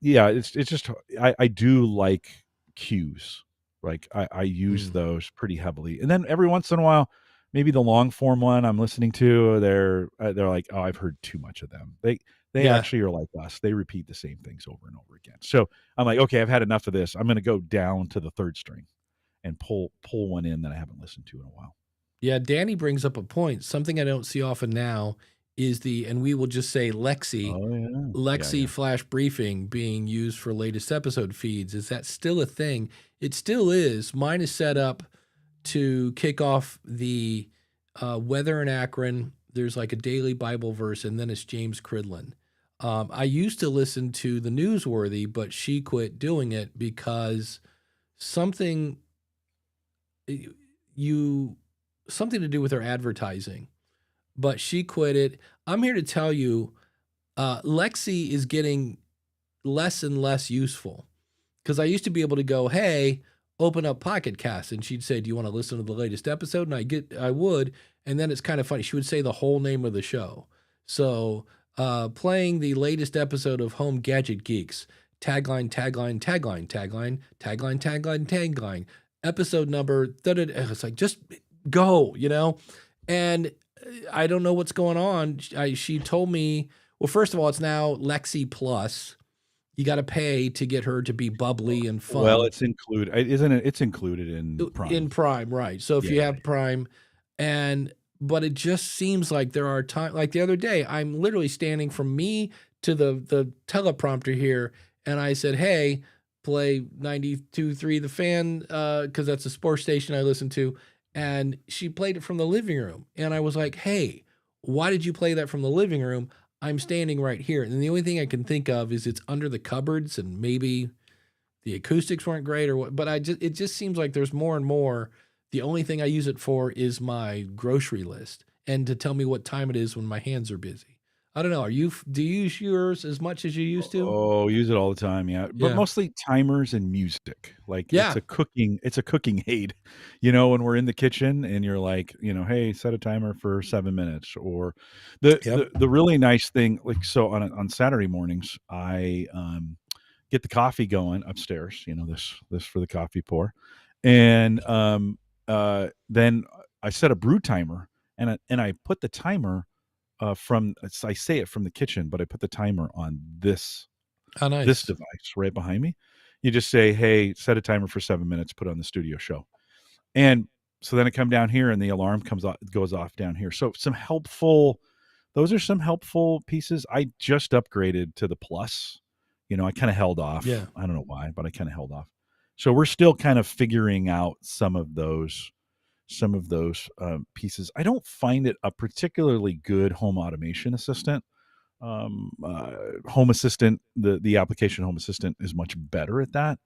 [SPEAKER 3] yeah, it's just I do like cues. Like I use
[SPEAKER 1] Mm.
[SPEAKER 3] those pretty heavily, and then every once in a while, maybe the long form one I'm listening to, they're like, oh, I've heard too much of them. They
[SPEAKER 1] Yeah.
[SPEAKER 3] actually are like us. They repeat the same things over and over again. So I'm like, okay, I've had enough of this. I'm going to go down to the third string and pull one in that I haven't listened to in a while.
[SPEAKER 1] Yeah. Danny brings up a point. Something I don't see often now is and we will just say Lexi,
[SPEAKER 3] Oh yeah, yeah,
[SPEAKER 1] Lexi
[SPEAKER 3] yeah.
[SPEAKER 1] flash briefing being used for latest episode feeds. Is that still a thing? It still is. Mine is set up to kick off the weather in Akron. There's like a daily Bible verse, and then it's James Cridlin. I used to listen to the Newsworthy, but she quit doing it because something you something to do with her advertising. But she quit it. I'm here to tell you, Lexi is getting less and less useful because I used to be able to go, hey, open up Pocket Cast, and she'd say, do you want to listen to the latest episode? And I would, and then it's kind of funny. She would say the whole name of the show. So playing the latest episode of Home Gadget Geeks, tagline, tagline, tagline, tagline, tagline, tagline, tagline, episode number, it's like, just go, And I don't know what's going on. She told me, well, first of all, it's now Lexi Plus. You got to pay to get her to be bubbly and fun.
[SPEAKER 3] Well, it's included, isn't it? It's included in Prime.
[SPEAKER 1] In Prime, right? So if you have Prime, but it just seems like there are times, like the other day, I'm literally standing from me to the teleprompter here, and I said, "Hey, play 92.3 The Fan," because that's a sports station I listen to, and she played it from the living room, and I was like, "Hey, why did you play that from the living room? I'm standing right here." And the only thing I can think of is it's under the cupboards, and maybe the acoustics weren't great or what, but it just seems like there's more and more. The only thing I use it for is my grocery list and to tell me what time it is when my hands are busy. I don't know. Do you use yours as much as you used to?
[SPEAKER 3] Oh, use it all the time, yeah. But
[SPEAKER 1] Yeah.
[SPEAKER 3] mostly timers and music. Like
[SPEAKER 1] Yeah.
[SPEAKER 3] it's a cooking aid. When we're in the kitchen and you're like, hey, set a timer for 7 minutes. Or the really nice thing, like so on Saturday mornings, I get the coffee going upstairs, this for the coffee pour. And then I set a brew timer and I put the timer I say it from the kitchen, but I put the timer on this
[SPEAKER 1] How
[SPEAKER 3] this
[SPEAKER 1] nice.
[SPEAKER 3] device right behind me. You just say, hey, set a timer for 7 minutes, put on the studio show. And so then I come down here and the alarm goes off down here. So those are some helpful pieces. I just upgraded to the plus. I kind of held off.
[SPEAKER 1] Yeah.
[SPEAKER 3] I don't know why, but I kind of held off. So we're still kind of figuring out some of those pieces. I don't find it a particularly good home automation assistant. Home Assistant, the application Home Assistant is much better at that.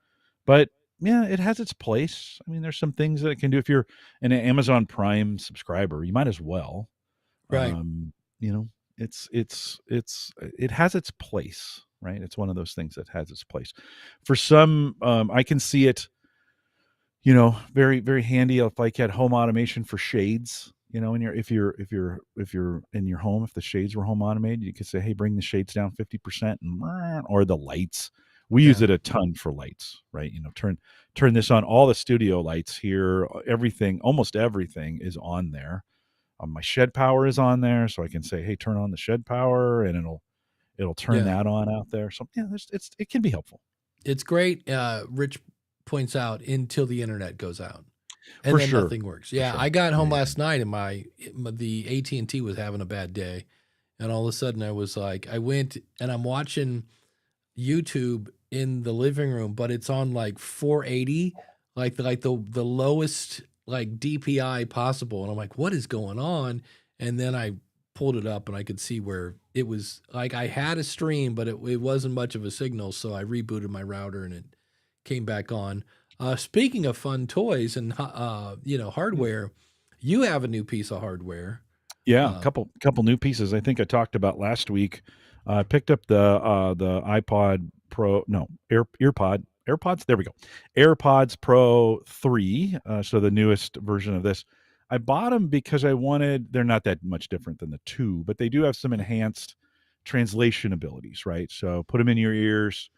[SPEAKER 3] But yeah, it has its place. I mean, there's some things that it can do. If you're an Amazon Prime subscriber, you might as well.
[SPEAKER 1] Right.
[SPEAKER 3] It has its place, right? It's one of those things that has its place. For some, I can see it, very, very handy if like had home automation for shades, if you're in your home, if the shades were home automated, you could say, hey, bring the shades down 50% or the lights. We use it a ton for lights, right? Turn this on. All the studio lights here, almost everything is on there. My shed power is on there, so I can say, hey, turn on the shed power, and it'll turn that on out there. So yeah, it can be helpful.
[SPEAKER 1] It's great. Rich points out until the internet goes out. And
[SPEAKER 3] For
[SPEAKER 1] then
[SPEAKER 3] sure.
[SPEAKER 1] nothing works. Yeah,
[SPEAKER 3] sure.
[SPEAKER 1] I got home last night and the AT&T was having a bad day. And all of a sudden I was like, I went and I'm watching YouTube in the living room, but it's on like 480, like the lowest like DPI possible. And I'm like, what is going on? And then I pulled it up and I could see where it was like I had a stream, but it wasn't much of a signal. So I rebooted my router and it came back on. Speaking of fun toys and hardware, you have a new piece of hardware.
[SPEAKER 3] Yeah, a couple new pieces. I think I talked about last week. I picked up the iPod Pro, no, AirPods. There we go, AirPods Pro 3. So the newest version of this. I bought them because they're not that much different than the 2, but they do have some enhanced translation abilities, right? So put them in your ears,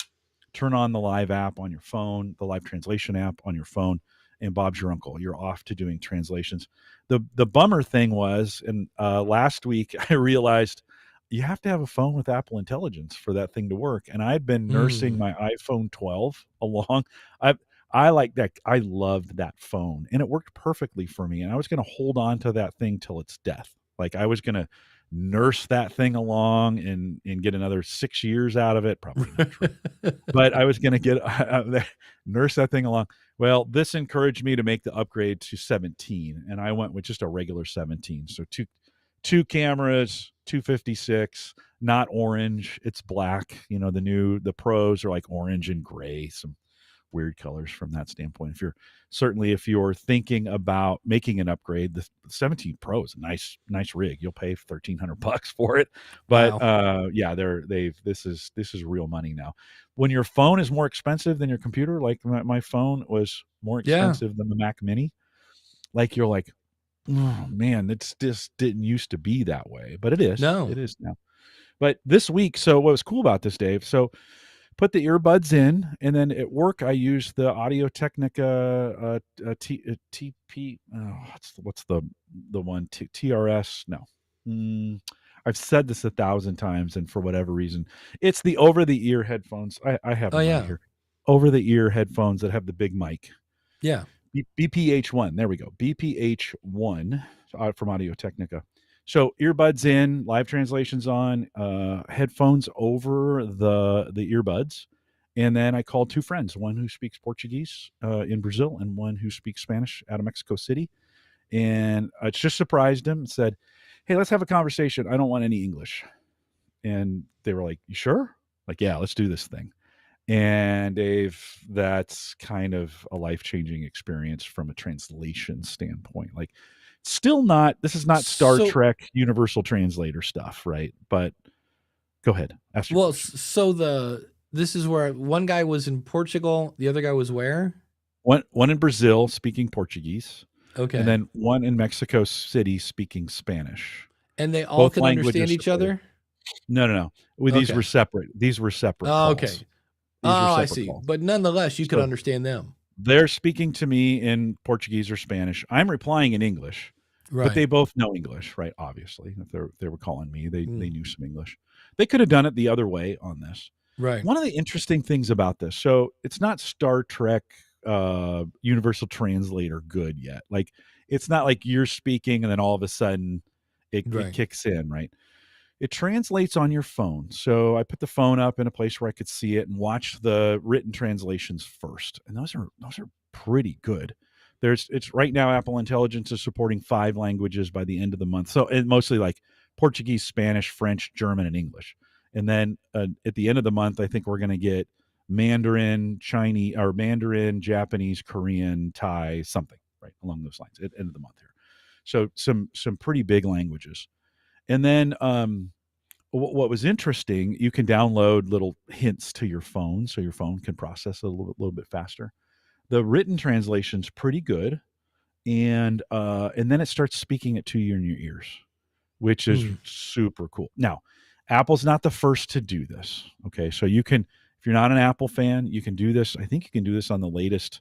[SPEAKER 3] turn on the live app on your phone, the live translation app on your phone, and Bob's your uncle. You're off to doing translations. The bummer thing was, and last week I realized you have to have a phone with Apple Intelligence for that thing to work. And I'd been nursing my iPhone 12 along. I like that. I loved that phone, and it worked perfectly for me. And I was going to hold on to that thing till its death. Like I was going to nurse that thing along and get another 6 years out of it. Probably not true, but I was going to get nurse that thing along. Well, this encouraged me to make the upgrade to 17, and I went with just a regular 17. So two cameras, 256, not orange. It's black. You know, the pros are like orange and gray, some weird colors from that standpoint. If you're thinking about making an upgrade, the 17 Pro is a nice rig. You'll pay $1,300 for it. But
[SPEAKER 1] Wow.
[SPEAKER 3] yeah, this is real money now. When your phone is more expensive than your computer, like my phone was more
[SPEAKER 1] Yeah.
[SPEAKER 3] expensive than the Mac Mini, like you're like, oh man, it's just didn't used to be that way, but it is.
[SPEAKER 1] No.
[SPEAKER 3] It is now. But this week, so what was cool about this, Dave? So put the earbuds in, and then at work I use the Audio Technica TP. Oh, what's the one TRS? No, I've said this 1,000 times, and for whatever reason, it's the over the ear headphones. I have
[SPEAKER 1] Oh
[SPEAKER 3] them right
[SPEAKER 1] yeah.
[SPEAKER 3] here. Over the ear headphones that have the big mic.
[SPEAKER 1] Yeah.
[SPEAKER 3] BPH1. There we go. BPH1 from Audio Technica. So earbuds in, live translations on, headphones over the earbuds, and then I called 2 friends, one who speaks Portuguese in Brazil and one who speaks Spanish out of Mexico City, and I just surprised them and said, "Hey, let's have a conversation. I don't want any English." And they were like, "You sure?" Like, "Yeah, let's do this thing." And that's kind of a life-changing experience from a translation standpoint. Like, still not, this is not Star
[SPEAKER 1] So
[SPEAKER 3] Trek Universal Translator stuff, right? But go ahead, ask your
[SPEAKER 1] well,
[SPEAKER 3] question.
[SPEAKER 1] this is where one guy was in Portugal, the other guy was where?
[SPEAKER 3] One in Brazil speaking Portuguese, and
[SPEAKER 1] Okay.
[SPEAKER 3] then one in Mexico City speaking Spanish.
[SPEAKER 1] And they all
[SPEAKER 3] Both
[SPEAKER 1] could understand
[SPEAKER 3] languages
[SPEAKER 1] each
[SPEAKER 3] supported.
[SPEAKER 1] other?
[SPEAKER 3] No, no, no. Well, these were
[SPEAKER 1] Okay.
[SPEAKER 3] separate. These were separate
[SPEAKER 1] Oh,
[SPEAKER 3] calls.
[SPEAKER 1] okay.
[SPEAKER 3] These were
[SPEAKER 1] Oh, I
[SPEAKER 3] separate
[SPEAKER 1] see.
[SPEAKER 3] calls.
[SPEAKER 1] But nonetheless, you could
[SPEAKER 3] So
[SPEAKER 1] understand them.
[SPEAKER 3] they're speaking to me in Portuguese or Spanish. I'm replying in English, but
[SPEAKER 1] Right.
[SPEAKER 3] they both know English, right? Obviously, if they were calling me, they
[SPEAKER 1] Mm,
[SPEAKER 3] knew some English. They could have done it the other way on this.
[SPEAKER 1] right.
[SPEAKER 3] One of the interesting things about this, so it's not Star Trek Universal Translator good yet. Like it's not like you're speaking and then all of a sudden it
[SPEAKER 1] Right.
[SPEAKER 3] kicks in, right? It translates on your phone. So I put the phone up in a place where I could see it and watch the written translations first. And those are pretty good. It's right now Apple Intelligence is supporting 5 languages by the end of the month. So and mostly like Portuguese, Spanish, French, German, and English. And then at the end of the month, I think we're going to get Mandarin, Chinese, or Mandarin, Japanese, Korean, Thai, something right along those lines at the end of the month here. So some pretty big languages. And then what was interesting, you can download little hints to your phone so your phone can process it a little bit faster. The written translation's pretty good, and then it starts speaking it to you in your ears, which is
[SPEAKER 1] Mm,
[SPEAKER 3] super cool. Now, Apple's not the first to do this. Okay, so you can, if you're not an Apple fan, you can do this. I think you can do this on the latest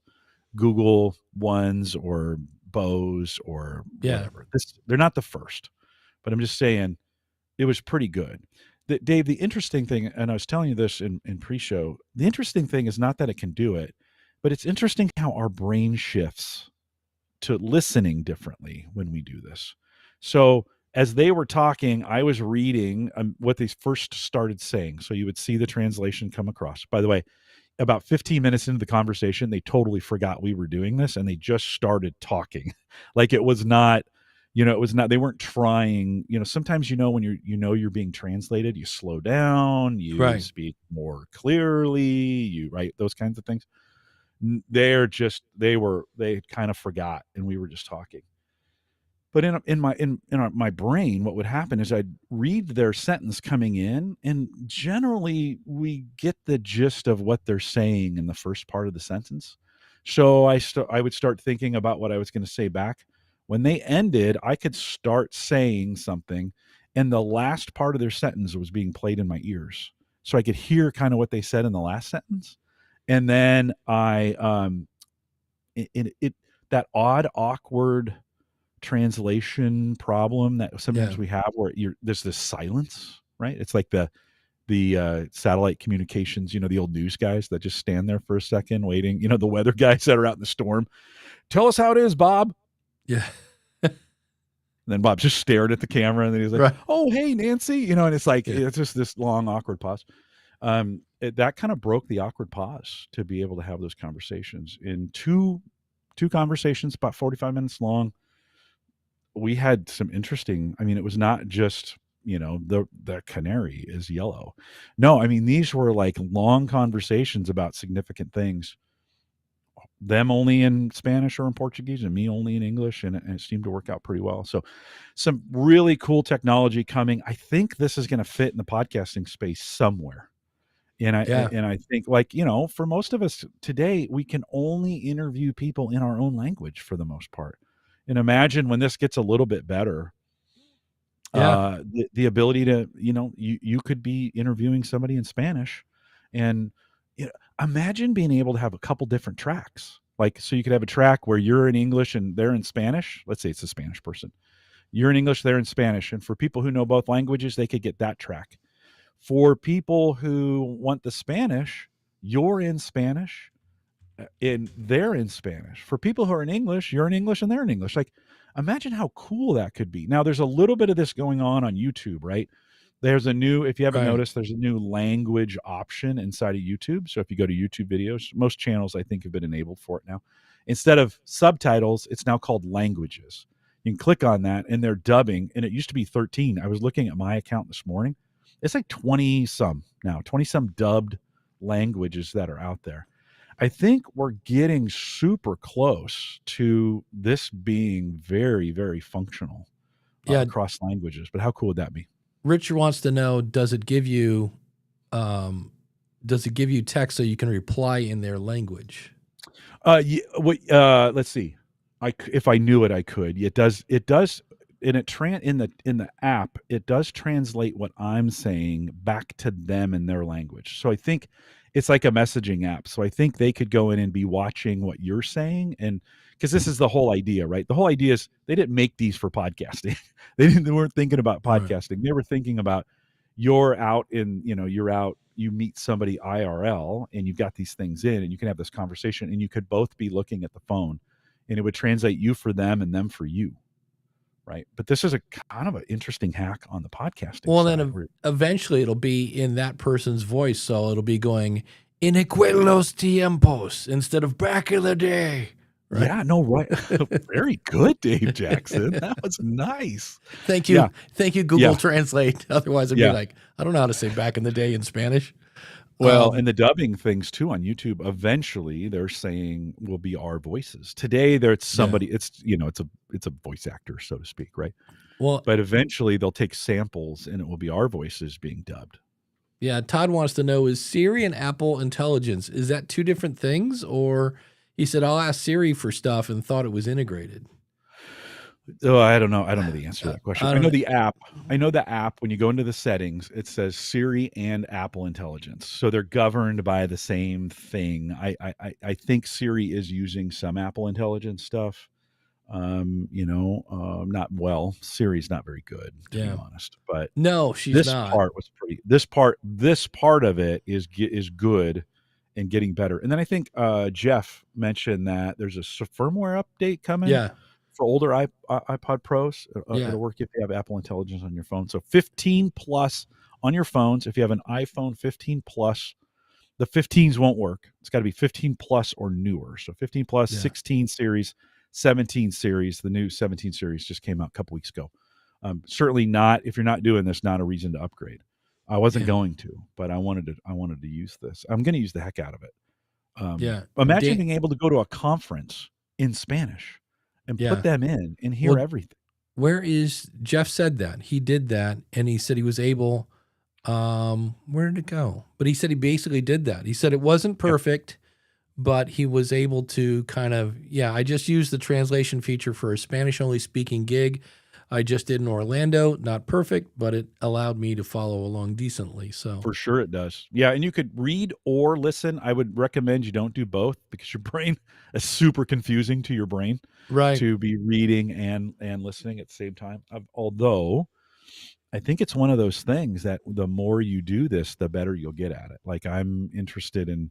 [SPEAKER 3] Google ones or Bose or
[SPEAKER 1] yeah.
[SPEAKER 3] whatever. They're not the first, but I'm just saying it was pretty good. Dave, the interesting thing, and I was telling you this in pre-show, the interesting thing is not that it can do it, but it's interesting how our brain shifts to listening differently when we do this. So as they were talking, I was reading what they first started saying. So you would see the translation come across. By the way, about 15 minutes into the conversation, they totally forgot we were doing this and they just started talking. Like it was not, it was not, they weren't trying, sometimes, when you're being translated, you slow down, you
[SPEAKER 1] Right.
[SPEAKER 3] speak more clearly, you write those kinds of things. They kind of forgot and we were just talking. But in my brain, what would happen is I'd read their sentence coming in, and generally we get the gist of what they're saying in the first part of the sentence. So I would start thinking about what I was going to say back. When they ended, I could start saying something, and the last part of their sentence was being played in my ears. So I could hear kind of what they said in the last sentence. And then it that odd, awkward translation problem that sometimes
[SPEAKER 1] Yeah.
[SPEAKER 3] we have where there's this silence, right? It's like the satellite communications, the old news guys that just stand there for a second waiting, the weather guys that are out in the storm. Tell us how it is, Bob.
[SPEAKER 1] Yeah.
[SPEAKER 3] And then Bob just stared at the camera, and then he's like,
[SPEAKER 1] Right.
[SPEAKER 3] "Oh, hey, Nancy," and it's like
[SPEAKER 1] Yeah.
[SPEAKER 3] it's just this long, awkward pause. That kind of broke the awkward pause to be able to have those conversations in two conversations, about 45 minutes long. We had some interesting. I mean, it was not just the canary is yellow. No, I mean these were like long conversations about significant things. Them only in Spanish or in Portuguese, and me only in English, and it seemed to work out pretty well. So, some really cool technology coming. I think this is going to fit in the podcasting space somewhere. And
[SPEAKER 1] Yeah.
[SPEAKER 3] I think, for most of us today, we can only interview people in our own language for the most part. And imagine when this gets a little bit better,
[SPEAKER 1] Yeah.
[SPEAKER 3] the ability to, you could be interviewing somebody in Spanish, and imagine being able to have a couple different tracks. Like, so you could have a track where you're in English and they're in Spanish. Let's say it's a Spanish person. You're in English, they're in Spanish. And for people who know both languages, they could get that track. For people who want the Spanish, you're in Spanish and they're in Spanish. For people who are in English, you're in English and they're in English. Like, imagine how cool that could be. Now, there's a little bit of this going on YouTube, right? There's a new, if you haven't
[SPEAKER 1] Right.
[SPEAKER 3] noticed, there's a new language option inside of YouTube. So if you go to YouTube videos, most channels I think have been enabled for it now. Instead of subtitles, it's now called languages. You can click on that and they're dubbing, and it used to be 13. I was looking at my account this morning. It's like 20 some now, 20 some dubbed languages that are out there. I think we're getting super close to this being very, very functional
[SPEAKER 1] Yeah.
[SPEAKER 3] across languages. But how cool would that be?
[SPEAKER 1] Richard wants to know, does it give you text so you can reply in their language?
[SPEAKER 3] Let's see. If I knew it, I could. It does, and in the app, it does translate what I'm saying back to them in their language. So I think it's like a messaging app. So I think they could go in and be watching what you're saying, and because this is the whole idea, right? The whole idea is they didn't make these for podcasting. They weren't thinking about podcasting. Right. They were thinking about you're out, you meet somebody IRL, and you've got these things in, and you can have this conversation, and you could both be looking at the phone, and it would translate you for them and them for you. Right. But this is a kind of an interesting hack on the podcasting.
[SPEAKER 1] Well,
[SPEAKER 3] side.
[SPEAKER 1] then eventually it'll be in that person's voice. So it'll be going in aquellos tiempos instead of back in the day.
[SPEAKER 3] Right? Yeah, no, right. Very good, Dave Jackson. That was nice.
[SPEAKER 1] Thank you. Yeah. Thank you, Google Translate. Otherwise I'd be like, I don't know how to say back in the day in Spanish.
[SPEAKER 3] Well, and the dubbing things too on YouTube, eventually they're saying will be our voices. Today there's somebody, it's a voice actor, so to speak, right?
[SPEAKER 1] Well,
[SPEAKER 3] but eventually they'll take samples and it will be our voices being dubbed.
[SPEAKER 1] Yeah, Todd wants to know, is Siri and Apple Intelligence, is that two different things? Or he said, I'll ask Siri for stuff and thought it was integrated.
[SPEAKER 3] Oh, I don't know. I don't know the answer to that question. I know the app. I know the app. When you go into the settings, it says Siri and Apple Intelligence, so they're governed by the same thing. I think Siri is using some Apple Intelligence stuff. Not well. Siri's not very good, to be honest. But
[SPEAKER 1] no, she's not.
[SPEAKER 3] This part was pretty. This part of it is good and getting better. And then I think Jeff mentioned that there's a firmware update coming.
[SPEAKER 1] Yeah.
[SPEAKER 3] For older iPod Pros. It'll work if you have Apple Intelligence on your phone. So 15 plus on your phones. If you have an iPhone 15 plus, the 15s won't work. It's got to be 15 plus or newer. So 15 plus, 16 series, 17 series. The new 17 series just came out a couple weeks ago. Certainly not, if you're not doing this, not a reason to upgrade. I wasn't going to, but I wanted to use this. I'm going to use the heck out of it. Imagine being able to go to a conference in Spanish and put them in and hear everything.
[SPEAKER 1] Where is Jeff said that he did that, and he said he was able, where did it go? But he said he basically did that. He said it wasn't perfect, but he was able to kind of, I just used the translation feature for a Spanish only speaking gig I just did in Orlando. Not perfect, but it allowed me to follow along decently. So
[SPEAKER 3] For sure it does. Yeah, and you could read or listen. I would recommend you don't do both because your brain is super confusing to your brain
[SPEAKER 1] right.
[SPEAKER 3] to be reading and listening at the same time. Although I think it's one of those things that the more you do this, the better you'll get at it. Like I'm interested in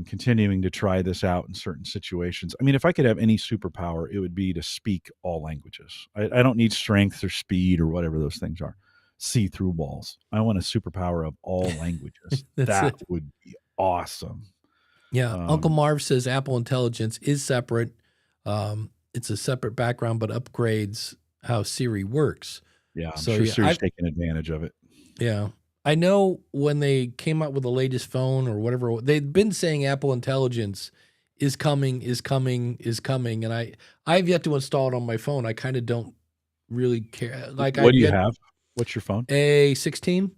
[SPEAKER 3] continuing to try this out in certain situations. I mean, if I could have any superpower, it would be to speak all languages. I don't need strength or speed or whatever those things are. See through walls. I want a superpower of all languages.
[SPEAKER 1] That's
[SPEAKER 3] That
[SPEAKER 1] it.
[SPEAKER 3] would be awesome.
[SPEAKER 1] Yeah. Uncle
[SPEAKER 3] Um,
[SPEAKER 1] Marv says Apple Intelligence is separate. It's a separate background, but upgrades how Siri works.
[SPEAKER 3] yeah, I'm
[SPEAKER 1] So
[SPEAKER 3] sure
[SPEAKER 1] yeah,
[SPEAKER 3] Siri's taking advantage of it.
[SPEAKER 1] yeah. I know when they came out with the latest phone or whatever, they've been saying Apple Intelligence is coming, is coming, is coming, and I've yet to install it on my phone. I kind of don't really care. Like
[SPEAKER 3] What
[SPEAKER 1] I've
[SPEAKER 3] do you
[SPEAKER 1] yet
[SPEAKER 3] have? What's your phone?
[SPEAKER 1] a 16,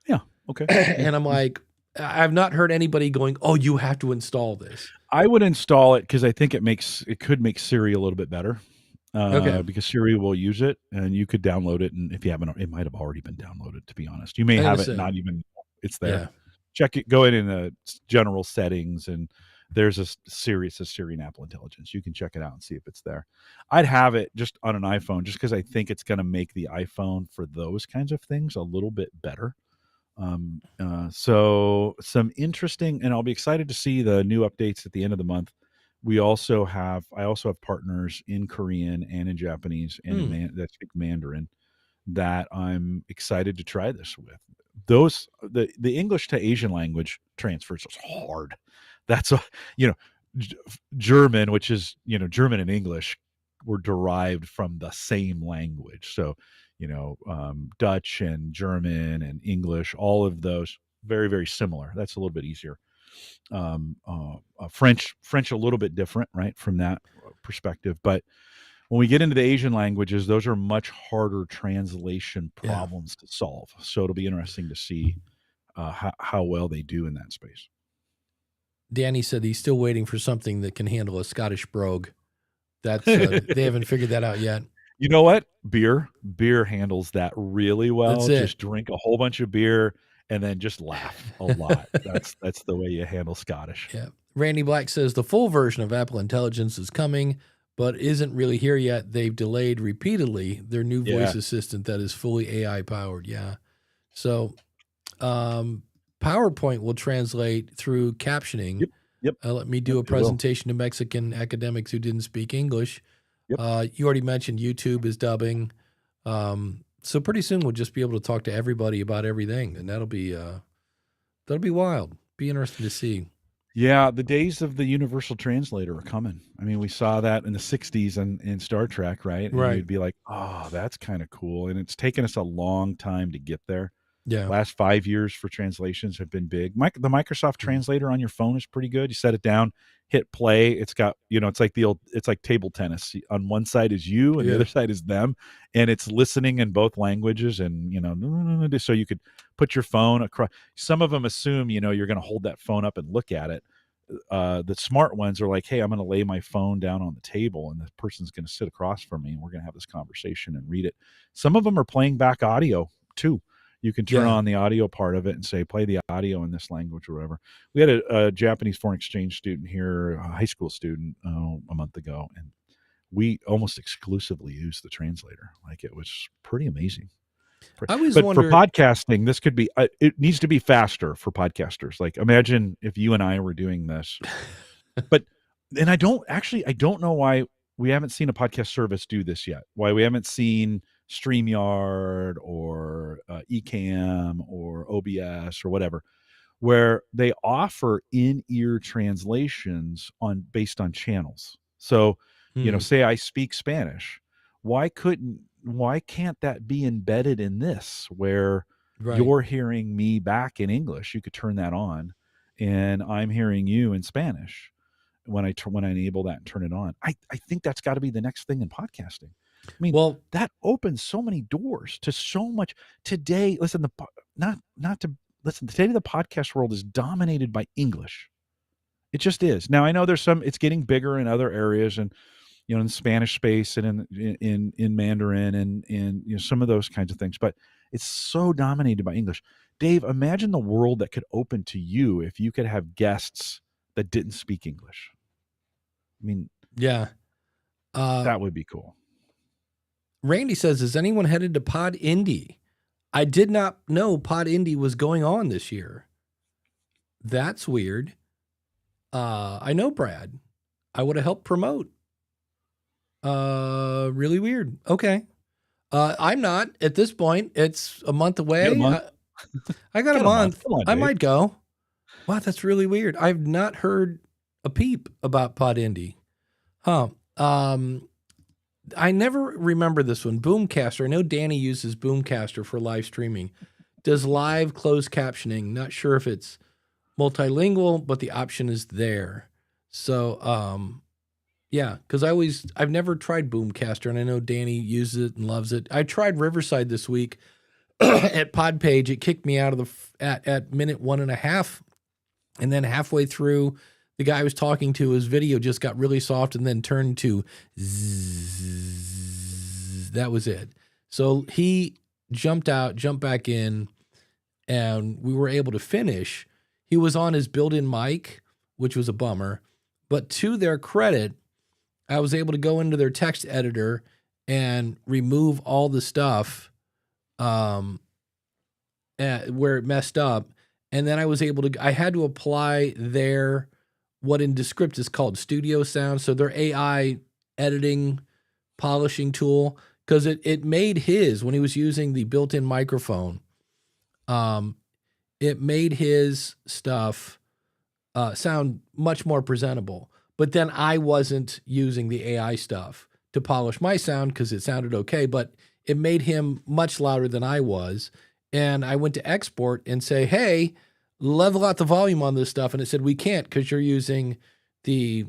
[SPEAKER 3] Yeah. Okay. Yeah.
[SPEAKER 1] and I'm like, I've not heard anybody going, "Oh, you have to install this."
[SPEAKER 3] I would install it because I think it could make Siri a little bit better.
[SPEAKER 1] Okay,
[SPEAKER 3] Because Siri will use it, and you could download it. And if you haven't, it might have already been downloaded. To be honest, you may
[SPEAKER 1] I'm gonna
[SPEAKER 3] have it
[SPEAKER 1] say,
[SPEAKER 3] not even it's there.
[SPEAKER 1] yeah,
[SPEAKER 3] Check it. Go in the general settings, and there's a Siri. It says Siri and Apple Intelligence. You can check it out and see if it's there. I'd have it just on an iPhone, just because I think it's going to make the iPhone for those kinds of things a little bit better. So some interesting, and I'll be excited to see the new updates at the end of the month. I also have partners in Korean and in Japanese and
[SPEAKER 1] hmm,
[SPEAKER 3] that speak Mandarin that I'm excited to try this with. The English to Asian language transfers is hard. That's a you know German, which is German and English were derived from the same language. So Dutch and German and English, all of those very very similar. That's a little bit easier. French a little bit different, right, from that perspective. But when we get into the Asian languages, those are much harder translation
[SPEAKER 1] yeah.
[SPEAKER 3] problems to solve. So it'll be interesting to see how well they do in that space.
[SPEAKER 1] Danny said he's still waiting for something that can handle a Scottish brogue. That's they haven't figured that out yet.
[SPEAKER 3] You know what? Beer handles that really
[SPEAKER 1] That's
[SPEAKER 3] well.
[SPEAKER 1] it.
[SPEAKER 3] Just drink a whole bunch of beer and then just laugh a lot. That's the way you handle Scottish.
[SPEAKER 1] Yeah. Randy Black says the full version of Apple Intelligence is coming, but isn't really here yet. They've delayed repeatedly their new
[SPEAKER 3] Yeah.
[SPEAKER 1] voice assistant that is fully AI powered. Yeah. So PowerPoint will translate through captioning.
[SPEAKER 3] Yep. Yep.
[SPEAKER 1] Let me do
[SPEAKER 3] Yep,
[SPEAKER 1] a
[SPEAKER 3] it will.
[SPEAKER 1] presentation to Mexican academics who didn't speak English.
[SPEAKER 3] Yep.
[SPEAKER 1] You already mentioned YouTube is dubbing. So pretty soon we'll just be able to talk to everybody about everything, and that'll be wild. Be interesting to see.
[SPEAKER 3] Yeah, the days of the universal translator are coming. I mean, we saw that in the 60s in Star Trek, right? And
[SPEAKER 1] Right.
[SPEAKER 3] you'd be like, "Oh, that's kind of cool." And it's taken us a long time to get there.
[SPEAKER 1] Yeah.
[SPEAKER 3] Last 5 years for translations have been big. The Microsoft
[SPEAKER 1] Mhm.
[SPEAKER 3] translator on your phone is pretty good. You set it down, hit play. It's got, it's like table tennis. On one side is you and the
[SPEAKER 1] Yeah.
[SPEAKER 3] other side is them, and it's listening in both languages. And so you could put your phone across. Some of them assume you're going to hold that phone up and look at it. The smart ones are like, hey, I'm going to lay my phone down on the table, and the person's going to sit across from me, and we're going to have this conversation and read it. Some of them are playing back audio too. You can turn
[SPEAKER 1] Yeah.
[SPEAKER 3] on the audio part of it and say, play the audio in this language or whatever. We had a Japanese foreign exchange student here, a high school student, a month ago, and we almost exclusively used the translator. Like, it was pretty amazing.
[SPEAKER 1] I was
[SPEAKER 3] But for
[SPEAKER 1] wondering.
[SPEAKER 3] podcasting, this could be, it needs to be faster for podcasters. Like, imagine if you and I were doing this. But, and I don't know why we haven't seen a podcast service do this yet. Why we haven't seen StreamYard or Ecamm or OBS or whatever, where they offer in-ear translations based on channels. So,
[SPEAKER 1] Hmm,
[SPEAKER 3] say I speak Spanish, why can't that be embedded in this where
[SPEAKER 1] right.
[SPEAKER 3] you're hearing me back in English? You could turn that on, and I'm hearing you in Spanish when I enable that and turn it on. I think that's got to be the next thing in podcasting. I mean,
[SPEAKER 1] Well,
[SPEAKER 3] that opens so many doors to so much today. Listen, not to listen. Today, the podcast world is dominated by English, It just is. Now I know there's some. It's getting bigger in other areas, and in the Spanish space and in Mandarin and some of those kinds of things. But it's so dominated by English. Dave, imagine the world that could open to you if you could have guests that didn't speak English. I mean,
[SPEAKER 1] Yeah.
[SPEAKER 3] that would be cool.
[SPEAKER 1] Randy says, is anyone headed to Pod Indie? I did not know Pod Indie was going on this year. That's weird. I know Brad. I would have helped promote. Really weird. Okay. I'm not at this point. It's a month away. I got a month.
[SPEAKER 3] Come on,
[SPEAKER 1] I
[SPEAKER 3] Dave.
[SPEAKER 1] might go. Wow, that's really weird. I've not heard a peep about Pod Indie. Huh. I never remember this one. Boomcaster. I know Danny uses Boomcaster for live streaming. Does live closed captioning. Not sure if it's multilingual, but the option is there. So, yeah, because I've never tried Boomcaster, and I know Danny uses it and loves it. I tried Riverside this week at Podpage. It kicked me out of at minute 1.5, and then halfway through, the guy I was talking to, his video just got really soft and then turned to zzz. That was it. So he jumped back in, and we were able to finish. He was on his built-in mic, which was a bummer. But to their credit, I was able to go into their text editor and remove all the stuff where it messed up. And then I was able to, I had to apply what in Descript is called Studio Sound. So their AI editing, polishing tool, because it made his, when he was using the built-in microphone, it made his stuff sound much more presentable. But then I wasn't using the AI stuff to polish my sound because it sounded okay, but it made him much louder than I was. And I went to export and say, hey, level out the volume on this stuff. And it said, we can't because you're using the,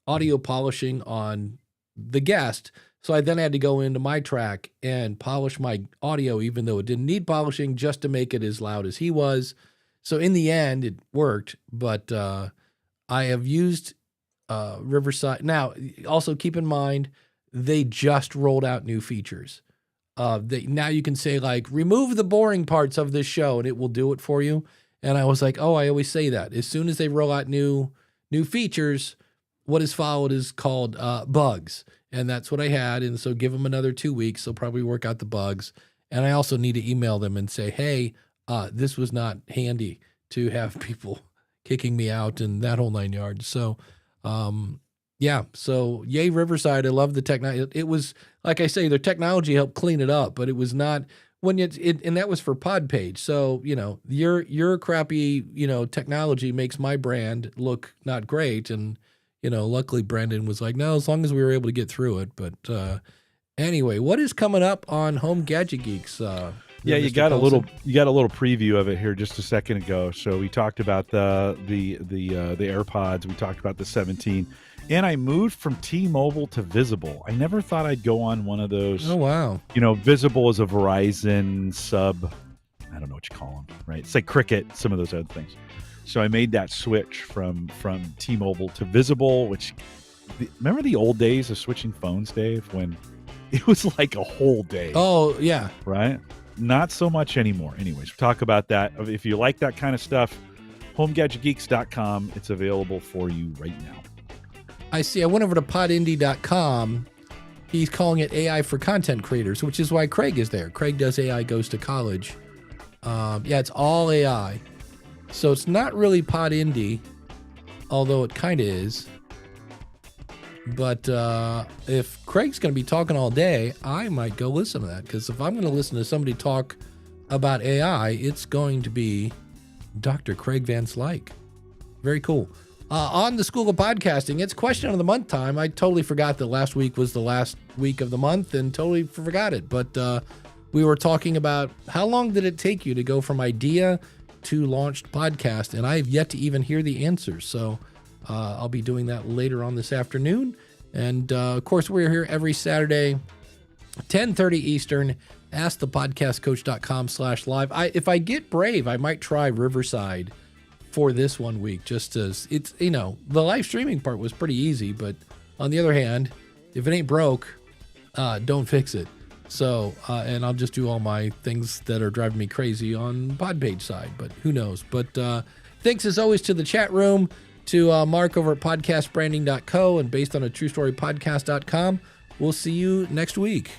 [SPEAKER 1] audio polishing on the guest. So I then had to go into my track and polish my audio, even though it didn't need polishing, just to make it as loud as he was. So in the end, it worked. But I have used Riverside. Now, also keep in mind, they just rolled out new features. Now you can say, like, remove the boring parts of this show, and it will do it for you. And I was like, oh, I always say that. As soon as they roll out new features, what is followed is called bugs. And that's what I had. And so give them another 2 weeks. They'll probably work out the bugs. And I also need to email them and say, hey, this was not handy to have people kicking me out and that whole 9 yards. So, yeah. So yay, Riverside. I love the technology. It was, like I say, their technology helped clean it up, but it was not and that was for Podpage. So, your crappy, technology makes my brand look not great. And, luckily Brendan was like, no, as long as we were able to get through it. But, anyway, what is coming up on Home Gadget Geeks?
[SPEAKER 3] Yeah, you got a little preview of it here just a second ago. So we talked about the AirPods. We talked about the 17, and I moved from T-Mobile to Visible. I never thought I'd go on one of those.
[SPEAKER 1] Oh wow!
[SPEAKER 3] Visible is a Verizon sub. I don't know what you call them, right? It's like Cricket, some of those other things. So I made that switch from T-Mobile to Visible. Remember the old days of switching phones, Dave, when it was like a whole day?
[SPEAKER 1] Oh yeah,
[SPEAKER 3] right. Not so much anymore. Anyways, we'll talk about that. If you like that kind of stuff, homegadgetgeeks.com. It's available for you right now.
[SPEAKER 1] I see. I went over to podindie.com. He's calling it AI for content creators, which is why Craig is there. Craig does AI Goes to College. Yeah, it's all AI. So it's not really Pod Indie, although it kind of is. But if Craig's going to be talking all day, I might go listen to that. Because if I'm going to listen to somebody talk about AI, it's going to be Dr. Craig Van Slyke. Very cool. On the School of Podcasting, it's question of the month time. I totally forgot that last week was the last week of the month and totally forgot it. But we were talking about how long did it take you to go from idea to launched podcast? And I have yet to even hear the answers. So I'll be doing that later on this afternoon. And of course, we're here every Saturday, 10:30 Eastern. AskThePodcastCoach.com/live. If I get brave, I might try Riverside for this 1 week, just as it's, the live streaming part was pretty easy, but on the other hand, if it ain't broke, don't fix it. So, and I'll just do all my things that are driving me crazy on Podpage side, but who knows? But thanks as always to the chat room, to Mark over at podcastbranding.co and based on a true story podcast.com. We'll see you next week.